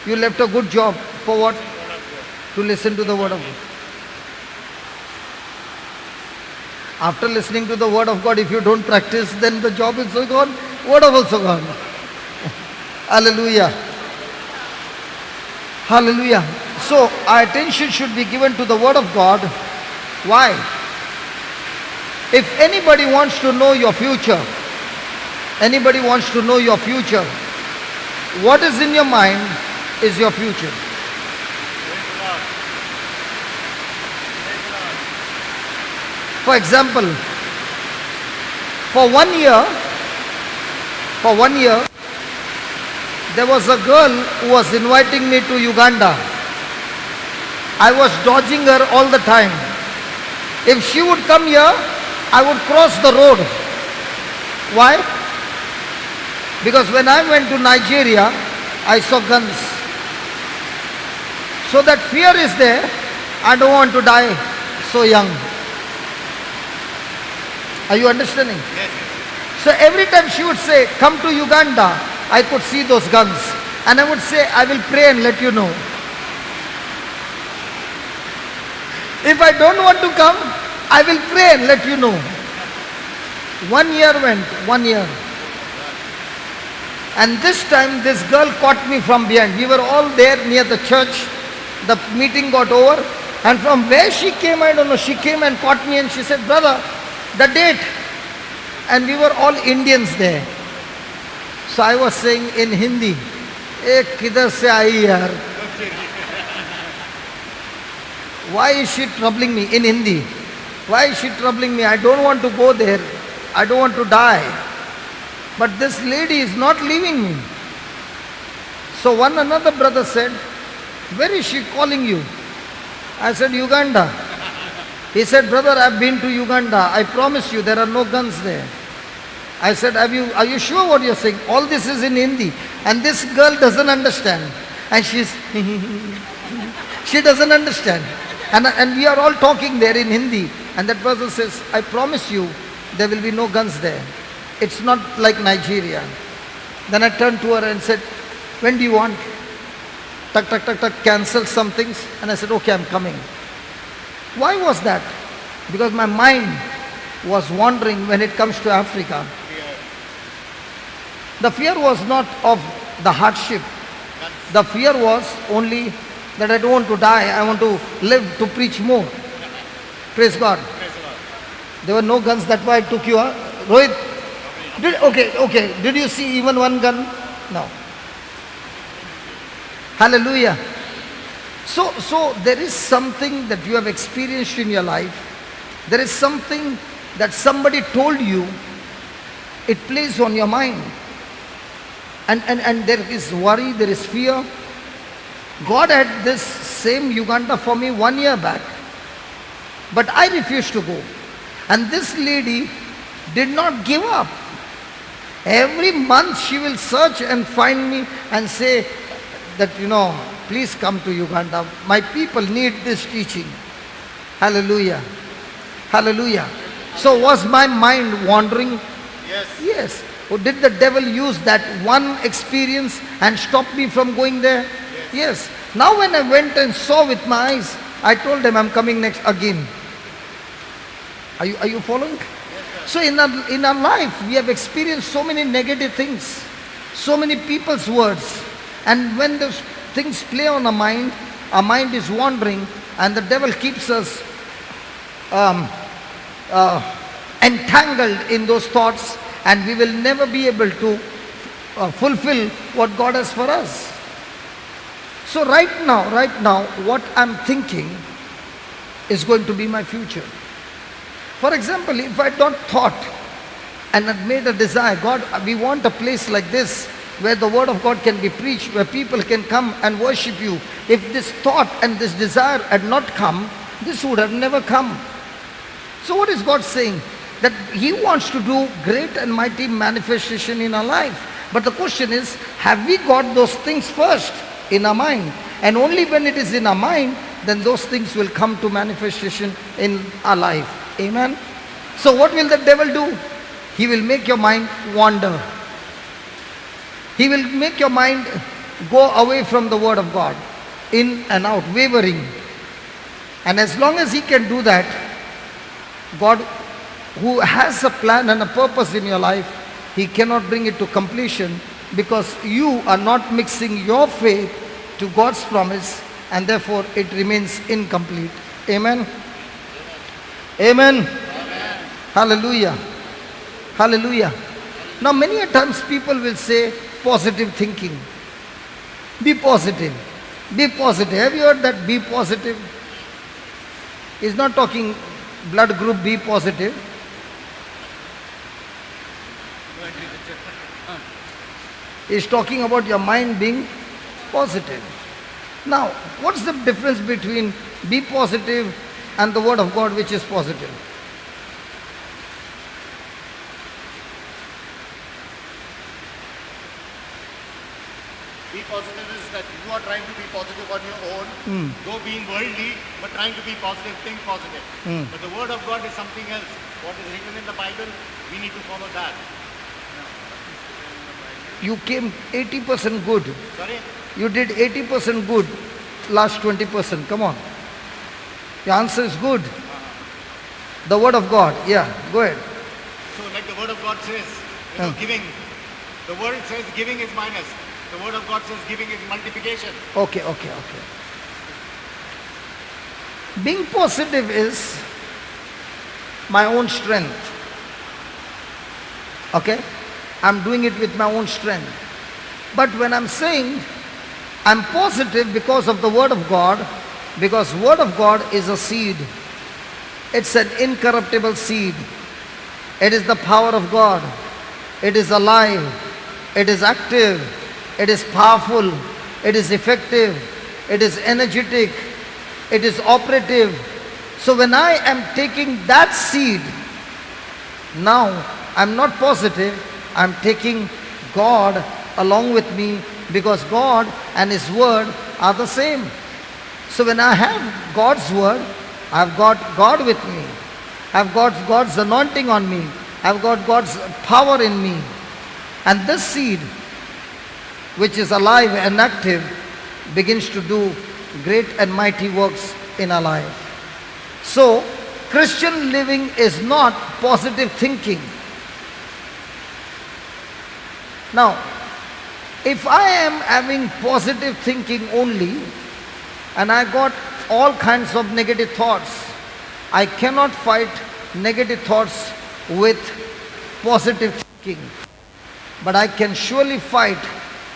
you left a good job. For what? To listen to the word of God. After listening to the word of God, if you don't practice, then the job is also gone, word of also gone. Hallelujah. Hallelujah. So our attention should be given to the word of God. Why? If anybody wants to know your future, anybody wants to know your future, what is in your mind is your future. For example, for one year, there was a girl who was inviting me to Uganda. I was dodging her all the time. If she would come here, I would cross the road. Why? Because when I went to Nigeria, I saw guns. So that fear is there. I don't want to die so young. Are you understanding? Yes. So every time she would say, come to Uganda, I could see those guns. And I would say, I will pray and let you know. If I don't want to come, I will pray and let you know. 1 year went, 1 year. And this time this girl caught me from behind. We were all there near the church. The meeting got over. And from where she came, I don't know, she came and caught me and she said, brother, the date. And we were all Indians there. So I was saying in Hindi, "Ek kidhar se aayi yaar?" Why is she troubling me? In Hindi. Why is she troubling me? I don't want to go there. I don't want to die. But this lady is not leaving me. So another brother said, where is she calling you? I said, Uganda. He said, brother, I've been to Uganda. I promise you there are no guns there. I said, are you sure what you're saying? All this is in Hindi. And this girl doesn't understand. And she's, she doesn't understand. And we are all talking there in Hindi. And that person says, I promise you, there will be no guns there. It's not like Nigeria. Then I turned to her and said, when do you want? Tuck, tuck, tuck, tuck, cancel some things. And I said, okay, I'm coming. Why was that? Because my mind was wandering when it comes to Africa. The fear was not of the hardship. The fear was only that I don't want to die. I want to live to preach more. Praise God. There were no guns. That's why I took you. Rohit, okay. Did you see even one gun? No. Hallelujah. So there is something that you have experienced in your life. There is something that somebody told you. It plays on your mind. and there is worry, there is fear. God had this same Uganda for me 1 year back, but I refused to go. And this lady did not give up. Every month she will search and find me and say that, please come to Uganda. My people need this teaching. Hallelujah. Hallelujah. So was my mind wandering? Yes. Yes. Or did the devil use that one experience and stop me from going there? Yes. Now when I went and saw with my eyes, I told them I'm coming next again. Are you following? So in our life, we have experienced so many negative things, so many people's words. And when those things play on our mind is wandering, and the devil keeps us entangled in those thoughts, and we will never be able to fulfill what God has for us. So right now, what I'm thinking is going to be my future. For example, if I had not thought and had made a desire, God, we want a place like this where the word of God can be preached, where people can come and worship you. If this thought and this desire had not come, this would have never come. So what is God saying? That He wants to do great and mighty manifestation in our life. But the question is, have we got those things first in our mind? And only when it is in our mind, then those things will come to manifestation in our life. Amen. So what will the devil do? He will make your mind wander. He will make your mind go away from the word of God, in and out, wavering. And as long as he can do that, God, who has a plan and a purpose in your life, He cannot bring it to completion, because you are not mixing your faith to God's promise, and therefore it remains incomplete. Amen. Amen. Amen. Hallelujah. Hallelujah. Now many a times people will say positive thinking. Be positive. Be positive. Have you heard that be positive? He's not talking blood group B positive. He's talking about your mind being positive. Now, what's the difference between be positive and the word of God, which is positive? Be positive is that you are trying to be positive on your own, though being worldly, but trying to be positive, think positive. But the word of God is something else. What is written in the Bible, we need to follow that. You came 80% good. Sorry? You did 80% good. Last 20%. Come on. The answer is good. The word of God. Yeah, go ahead. So like the word of God says, giving. The word says giving is minus. The word of God says giving is multiplication. Okay. Being positive is my own strength. Okay? I'm doing it with my own strength. But when I'm saying I'm positive because of the word of God, because word of God is a seed. It's an incorruptible seed. It is the power of God. It is alive. It is active. It is powerful. It is effective. It is energetic. It is operative. So when I am taking that seed, now I'm not positive. I'm taking God along with me, because God and His word are the same. So when I have God's word, I've got God with me. I've got God's anointing on me. I've got God's power in me. And this seed, which is alive and active, begins to do great and mighty works in our life. So, Christian living is not positive thinking. Now, if I am having positive thinking only, and I got all kinds of negative thoughts, I cannot fight negative thoughts with positive thinking. But I can surely fight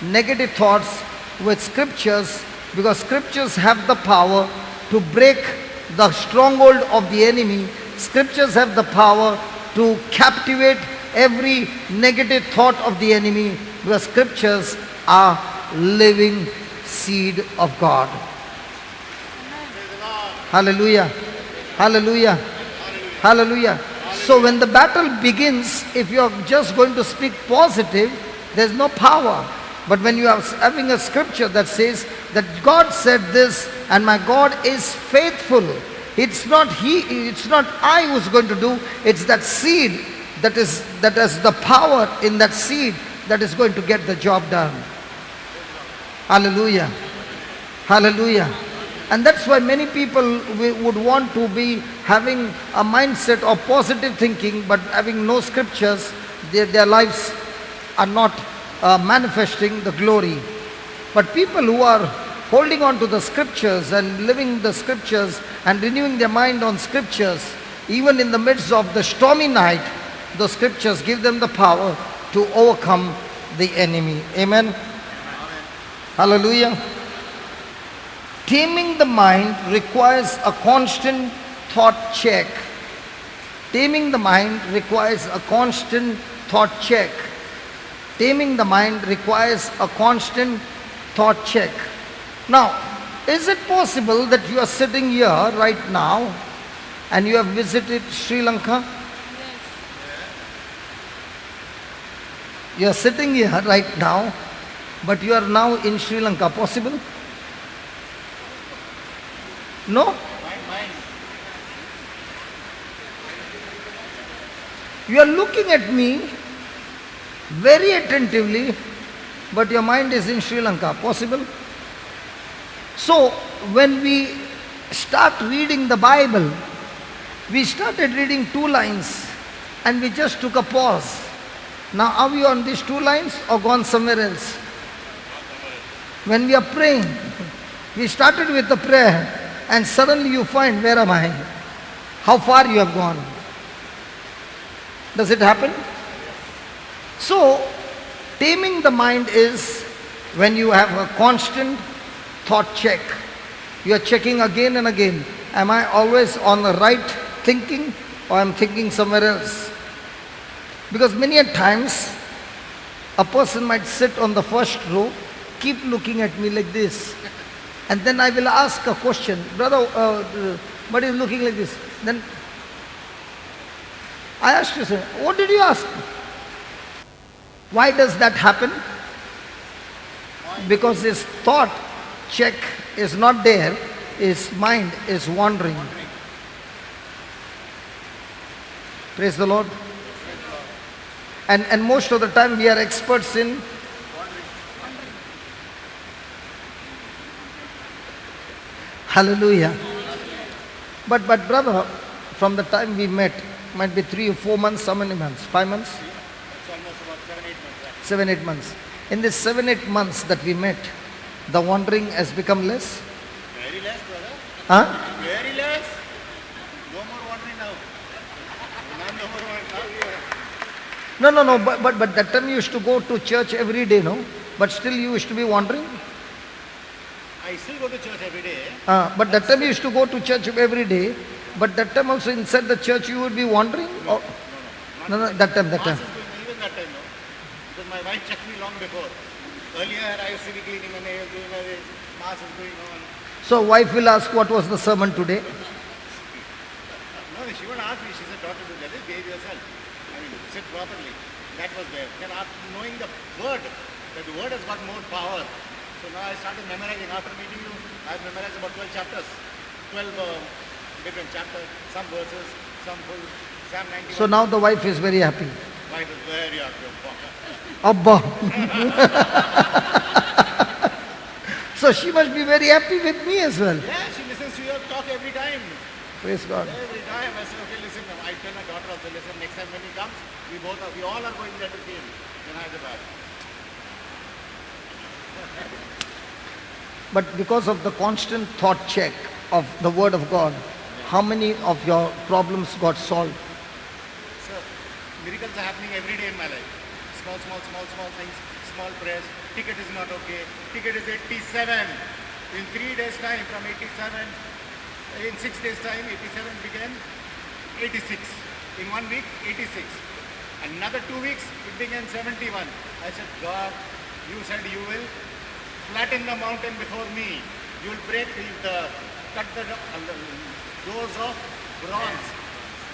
negative thoughts with scriptures, because scriptures have the power to break the stronghold of the enemy. Scriptures have the power to captivate every negative thought of the enemy because scriptures are living seed of God. Hallelujah. Hallelujah. Hallelujah. So when the battle begins, if you are just going to speak positive, there's no power. But when you are having a scripture that says that God said this and my God is faithful, it's not I who's going to do, it's that seed that has the power in that seed that is going to get the job done. Hallelujah. Hallelujah. And that's why many people would want to be having a mindset of positive thinking, but having no scriptures, their lives are not manifesting the glory. But people who are holding on to the scriptures and living the scriptures and renewing their mind on scriptures, even in the midst of the stormy night, the scriptures give them the power to overcome the enemy. Amen. Hallelujah. Taming the mind requires a constant thought check. Taming the mind requires a constant thought check. Taming the mind requires a constant thought check. Now, is it possible that you are sitting here right now and you have visited Sri Lanka? You are sitting here right now, but you are now in Sri Lanka. Possible? No? You are looking at me very attentively, but your mind is in Sri Lanka. Possible? So, when we start reading the Bible, we started reading 2 lines and we just took a pause. Now, are we on these 2 lines or gone somewhere else? When we are praying, we started with the prayer and suddenly you find, where am I? How far you have gone? Does it happen? So, taming the mind is when you have a constant thought check. You are checking again and again. Am I always on the right thinking or I'm thinking somewhere else? Because many a times, a person might sit on the first row, keep looking at me like this. And then I will ask a question, brother, but he's looking like this. Then I asked you, what did you ask? Why does that happen? Because his thought check is not there, his mind is wandering. Praise the Lord. And most of the time we are experts in hallelujah. But brother, from the time we met, might be 3 or 4 months, how many months? 5 months? It's almost about 7-8 months. 7-8 months. In this 7-8 months that we met, the wandering has become less? Very less, brother. Huh? Very less. No more wandering now. No more wandering now. No, but that time you used to go to church every day, no? But still you used to be wandering? I still go to church every day. But that time you used to go to church every day, but that time also inside the church you would be wandering? No, that time. Mass is going, even that time, no. Because my wife checked me long before. Earlier I used to be cleaning my nails, doing my this. Mass is going on. So wife will ask, what was the sermon today? No, she won't ask me. She said, daughter, do that. Behave yourself. I mean, sit properly. That was there. Then after knowing the word, that the word has got more power. So now I started memorizing. After meeting you, I've memorized about 12 chapters. 12 different chapters, some verses, some full, Psalm 91. So now the wife is very happy. Wife is very happy. Abba. So she must be very happy with me as well. Yeah, she listens to your talk every time. Praise God. Every time I say, okay, listen, I tell my daughter also, listen, next time when he comes, we all are going there to see him in Hyderabad. But because of the constant thought check of the Word of God, how many of your problems got solved? Sir, miracles are happening every day in my life. Small things, small prayers. Ticket is not okay. Ticket is 87. In 3 days' time, from 87, in 6 days' time, 87 became 86. In 1 week, 86. Another 2 weeks, it became 71. I said, God, you said you will flatten the mountain before me. You will cut the doors of bronze.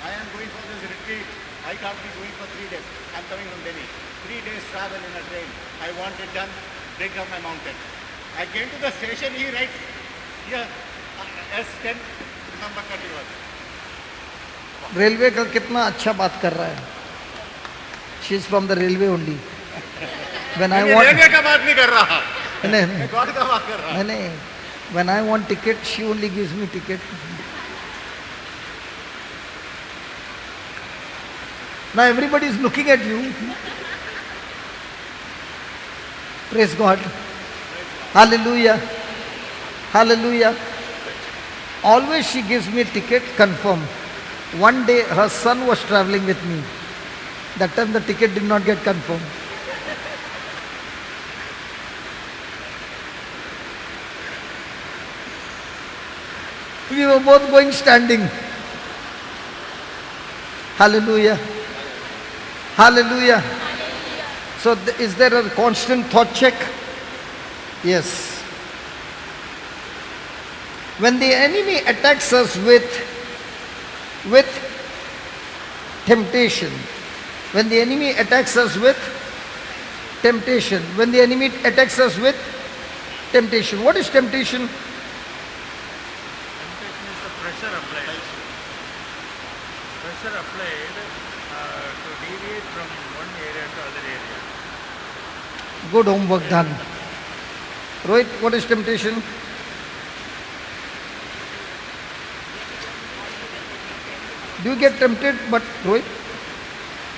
I am going for this retreat. I can't be going for 3 days. I'm coming from Delhi. 3 days travel in a train. I want it done. Bring down my mountain. I came to the station. He writes here S10 number 31. Railway का कितना अच्छा बात कर रहा है. She is from the railway only. When I want railway का बात नहीं कर रहा. नहीं गॉड का बात कर रहा. नहीं. When I want ticket she only gives me ticket. Now everybody is looking at you. Praise God. Hallelujah. Hallelujah. Always she gives me ticket, confirm. One day her son was traveling with me. That time the ticket did not get confirmed. We were both going standing. Hallelujah. Hallelujah. So is there a constant thought check? Yes. When the enemy attacks us with temptation, when the enemy attacks us with temptation, when the enemy attacks us with temptation, what is temptation? Temptation is the pressure applied. Pressure applied to deviate from one area to other area. Good homework done. Rohit, what is temptation? Do you get tempted? But Rohit?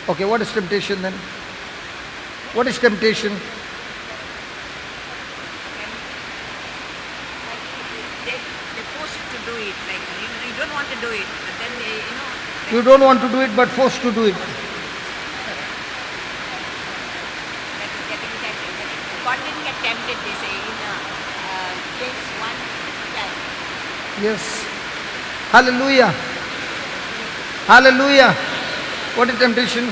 Okay, what is temptation then? What is temptation? They force you to do it. Like you don't want to do it, but then they, You don't want to do it but forced to do it. getting tempted. God didn't get tempted. They say in James 1:10. Yes. Hallelujah. Hallelujah. What is temptation?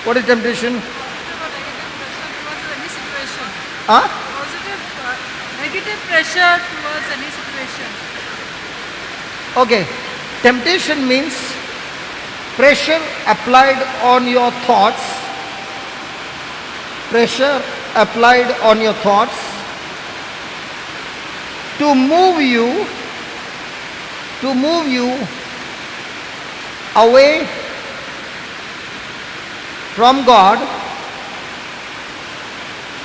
What is temptation? Huh? Negative pressure towards any situation. Okay. Temptation means pressure applied on your thoughts. Pressure applied on your thoughts to move you away from God,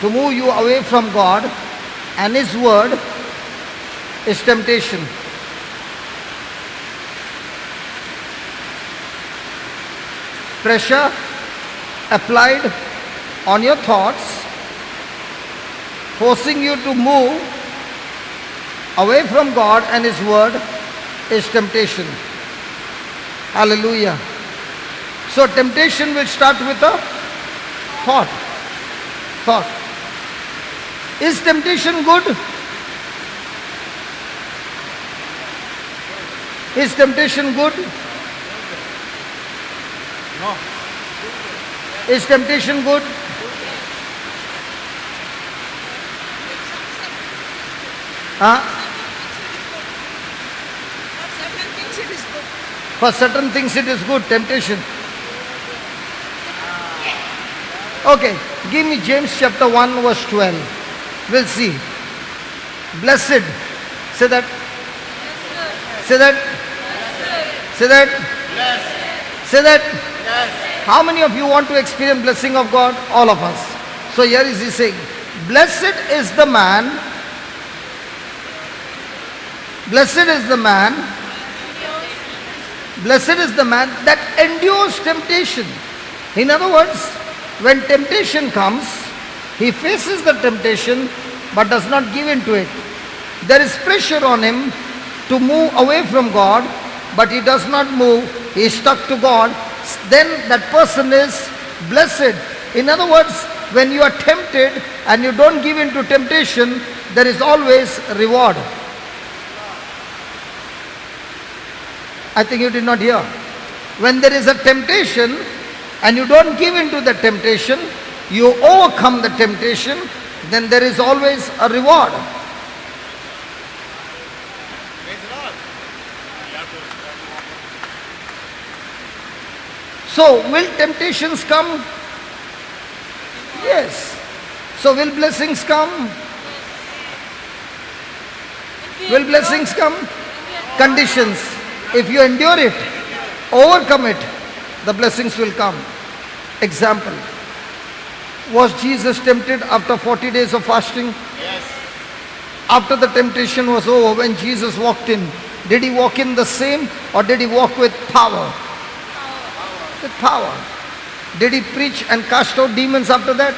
to move you away from God and His word is temptation. Pressure applied on your thoughts, forcing you to move away from God and His word is temptation. Hallelujah. So temptation will start with a thought. Thought. Is temptation good? Is temptation good? No. Is temptation good? Huh? For certain things it is good, temptation. Okay, give me James chapter 1 verse 12. We'll see. Blessed. Say that. Say that. Say that. Yes. Say that. Yes. How many of you want to experience blessing of God? All of us. So here is he saying, blessed is the man. Blessed is the man. Blessed is the man that endures temptation. In other words, when temptation comes, he faces the temptation but does not give in to it. There is pressure on him to move away from God, but he does not move. He is stuck to God. Then that person is blessed. In other words, when you are tempted and you don't give in to temptation, there is always reward. I think you did not hear. When there is a temptation and you don't give in to the temptation, you overcome the temptation, then there is always a reward. Praise the Lord. So, will temptations come? Yes. So, will blessings come? Will blessings come? Conditions. If you endure it, overcome it, the blessings will come. Example. Was Jesus tempted after 40 days of fasting? Yes. After the temptation was over, when Jesus walked in, did he walk in the same or did he walk with power? With power. Did he preach and cast out demons after that?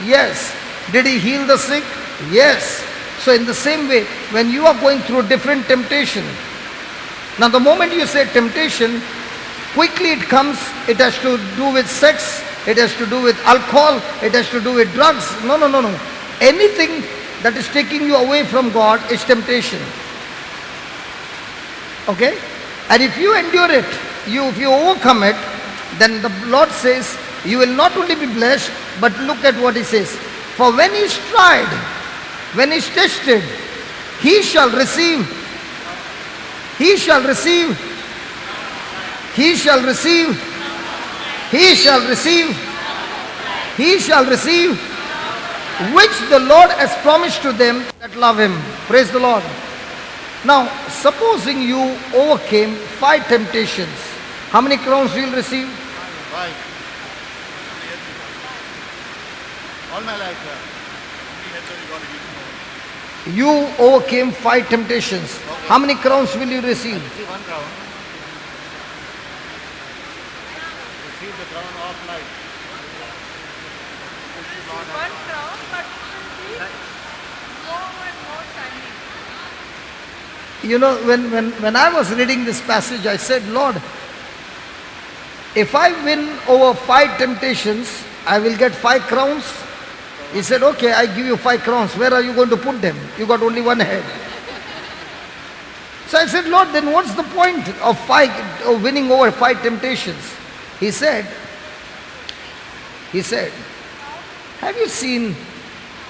Yes. Did he heal the sick? Yes. So in the same way, when you are going through different temptation, now the moment you say temptation, quickly it comes, it has to do with sex, it has to do with alcohol, it has to do with drugs. No. Anything that is taking you away from God is temptation. Okay? And if you endure it, if you overcome it, then the Lord says, you will not only be blessed, but look at what he says. For when he is tried, when he is tested, he shall receive, he shall receive, he shall receive, he shall receive, he shall receive, which the Lord has promised to them that love him. Praise the Lord. Now, supposing you overcame 5 temptations, how many crowns will you receive? 5. All my life, sir. You overcame 5 temptations. How many crowns will you receive? Receive 1 crown. Receive the crown of life. One crown, but it will be more and more shining. You know, when I was reading this passage, I said, Lord, if I win over 5 temptations, I will get 5 crowns. He said, okay, I give you 5 crowns. Where are you going to put them? You got only 1 head. So I said, Lord, then what's the point of winning over 5 temptations? He said, have you seen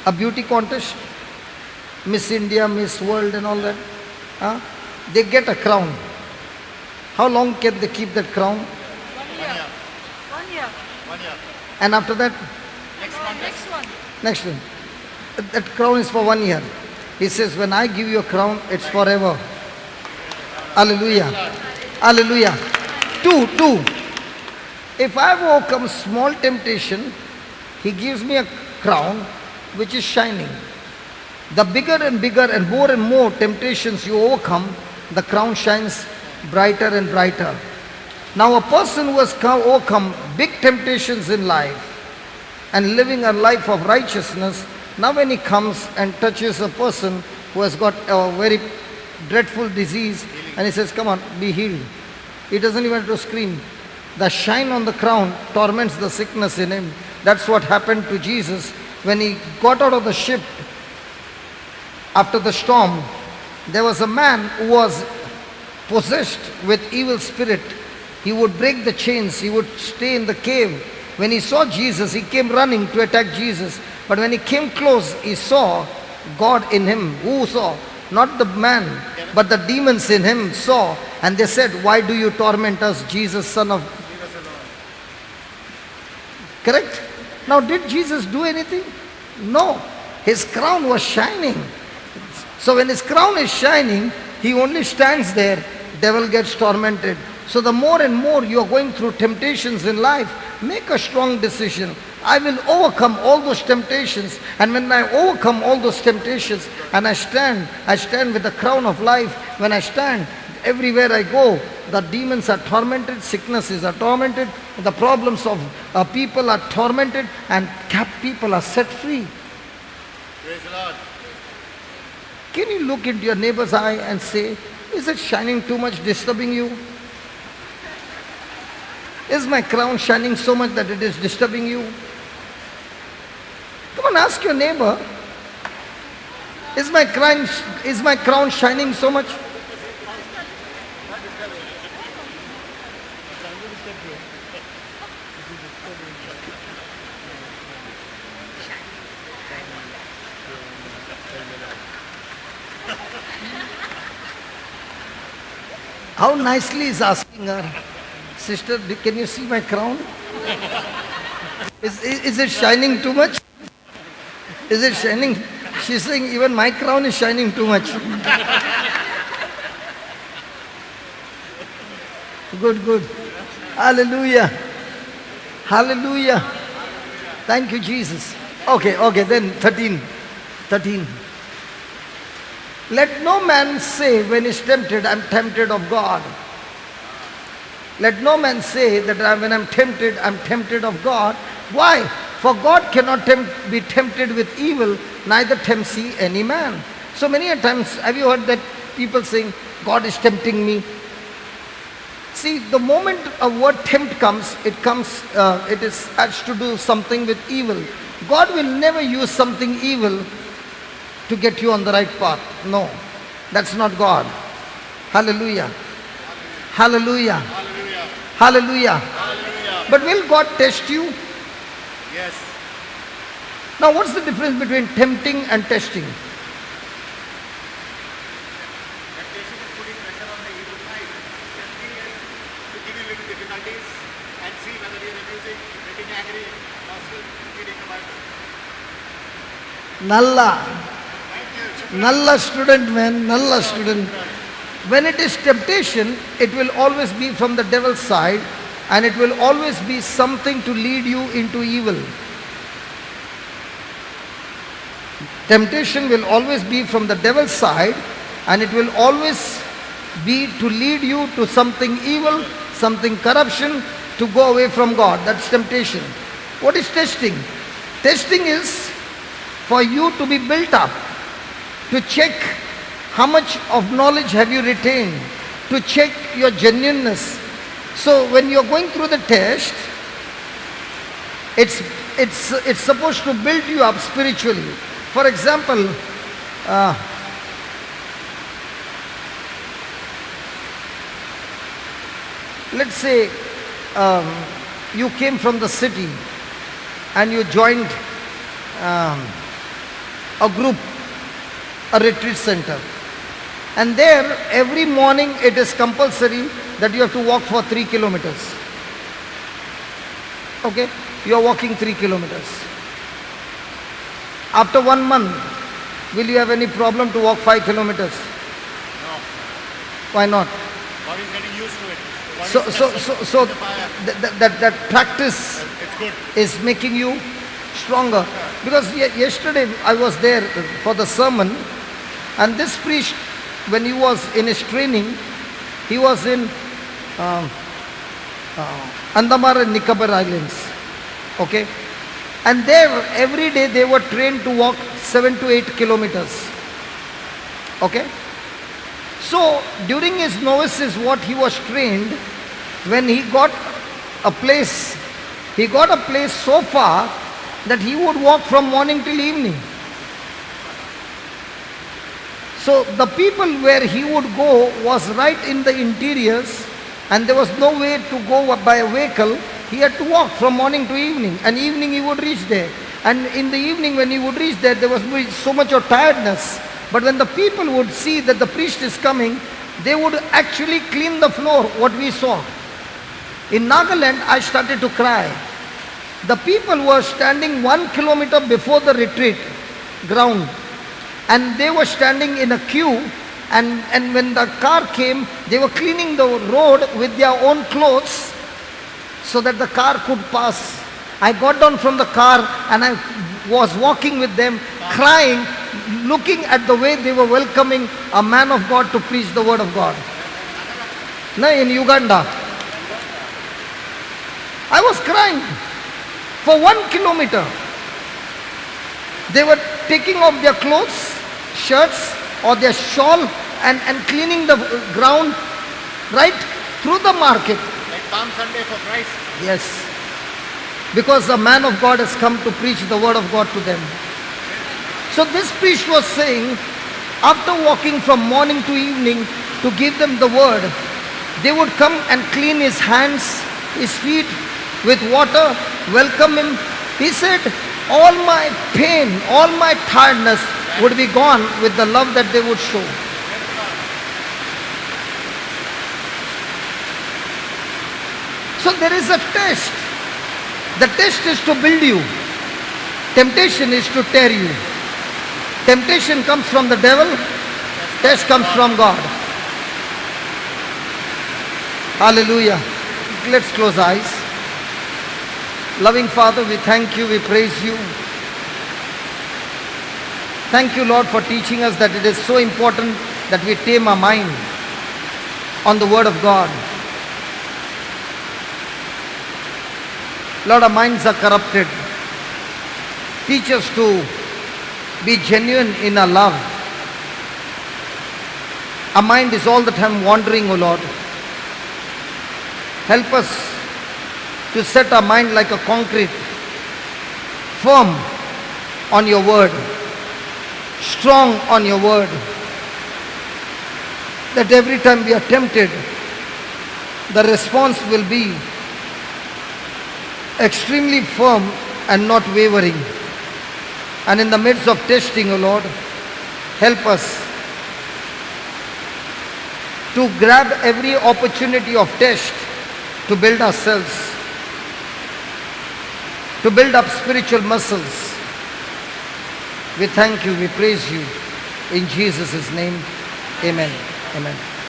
a beauty contest? Miss India, Miss World and all that? Huh? They get a crown. How long can they keep that crown? 1 year. 1 year. 1 year. And after that, Next one. next one. That crown is for 1 year. He says, when I give you a crown, it's forever. Hallelujah. Hallelujah. 2. If I have overcome small temptation, he gives me a crown which is shining. The bigger and bigger and more temptations you overcome, the crown shines brighter and brighter. Now a person who has overcome big temptations in life and living a life of righteousness, now when he comes and touches a person who has got a very dreadful disease and he says, come on, be healed. He doesn't even have to scream. The shine on the crown torments the sickness in him. That's what happened to Jesus when he got out of the ship after the storm. There was a man who was possessed with evil spirit. He would break the chains. He would stay in the cave. When he saw Jesus, he came running to attack Jesus. But when he came close, he saw God in him. Who saw? Not the man, but the demons in him saw. And they said, why do you torment us, Jesus, son of... Correct? Now, did Jesus do anything? No. His crown was shining. So when his crown is shining, he only stands there. Devil gets tormented. So the more and more you are going through temptations in life, make a strong decision. I will overcome all those temptations. And when I overcome all those temptations and I stand with the crown of life. When I stand, everywhere I go, the demons are tormented, sicknesses are tormented, the problems of people are tormented, and people are set free. Praise the Lord. Can you look into your neighbor's eye and say, is it shining too much, disturbing you? Is my crown shining so much that it is disturbing you? Come on, ask your neighbor. Is my crown shining so much? How nicely is asking her, sister, can you see my crown? Is it shining too much? Is it shining? She's saying even my crown is shining too much. Good, good. Hallelujah. Hallelujah. Thank you, Jesus. Okay, then 13. 13. Let no man say when he's tempted, I'm tempted of God. Let no man say that when I'm tempted of God. Why? For God cannot be tempted with evil, neither tempts he any man. So many a times, have you heard that people saying, God is tempting me? See, the moment a word tempt comes, it has to do something with evil. God will never use something evil to get you on the right path. No, that's not God. Hallelujah. Hallelujah. Hallelujah. Hallelujah. But will God test you? Yes. Now, what's the difference between tempting and testing? Temptation is putting pressure on the evil side. Testing is to give you little difficulties and see whether you're refusing, getting angry, or still reading the Bible. Nalla. Thank you. Nalla student, man. Nalla student. When it is temptation, it will always be from the devil's side, and it will always be something to lead you into evil. Temptation will always be from the devil's side, and it will always be to lead you to something evil, something corruption, to go away from God. That's temptation. What is testing? Testing is for you to be built up, to check how much of knowledge have you retained, to check your genuineness. So when you're going through the test, it's supposed to build you up spiritually. For example, let's say you came from the city and you joined a group, a retreat center. And there, every morning it is compulsory that you have to walk for 3 kilometers. Okay? You are walking 3 kilometers. After 1 month, will you have any problem to walk 5 kilometers? No. Why not? Body's getting used to it. So that practice It's good. is making you stronger. Because yesterday I was there for the sermon, and this priest, when he was in his training, he was in Andaman and Nicobar Islands. Okay? And there, every day they were trained to walk 7 to 8 kilometers. Okay? So, during his novices, what he was trained, when he got a place so far that he would walk from morning till evening. So the people where he would go was right in the interiors, and there was no way to go by a vehicle. He had to walk from morning to evening, and evening he would reach there. And in the evening when he would reach there, there was so much of tiredness. But when the people would see that the priest is coming, they would actually clean the floor, what we saw. In Nagaland, I started to cry. The people were standing 1 kilometer before the retreat ground, and they were standing in a queue, and when the car came, they were cleaning the road with their own clothes so that the car could pass. I got down from the car and I was walking with them, crying, looking at the way they were welcoming a man of God to preach the word of God. No, in Uganda. I was crying for 1 kilometer. They were taking off their clothes, shirts or their shawl, and cleaning the ground right through the market. Like Palm Sunday for Christ. Yes. Because the man of God has come to preach the word of God to them. So this priest was saying, after walking from morning to evening to give them the word, they would come and clean his hands, his feet with water, welcome him. He said, all my pain, all my tiredness would be gone with the love that they would show. So there is a test. The test is to build you. Temptation is to tear you. Temptation comes from the devil. Test comes from God. Hallelujah. Let's close eyes. Loving Father, we thank you, we praise you. Thank you, Lord, for teaching us that it is so important that we tame our mind on the Word of God. Lord, our minds are corrupted. Teach us to be genuine in our love. Our mind is all the time wandering, O Lord. Help us to set our mind like a concrete, firm on your word, strong on your word, that every time we are tempted, the response will be extremely firm and not wavering. And in the midst of testing, O Lord, help us to grab every opportunity of test to build ourselves, to build up spiritual muscles. We thank you, we praise you. In Jesus' name, amen. Amen.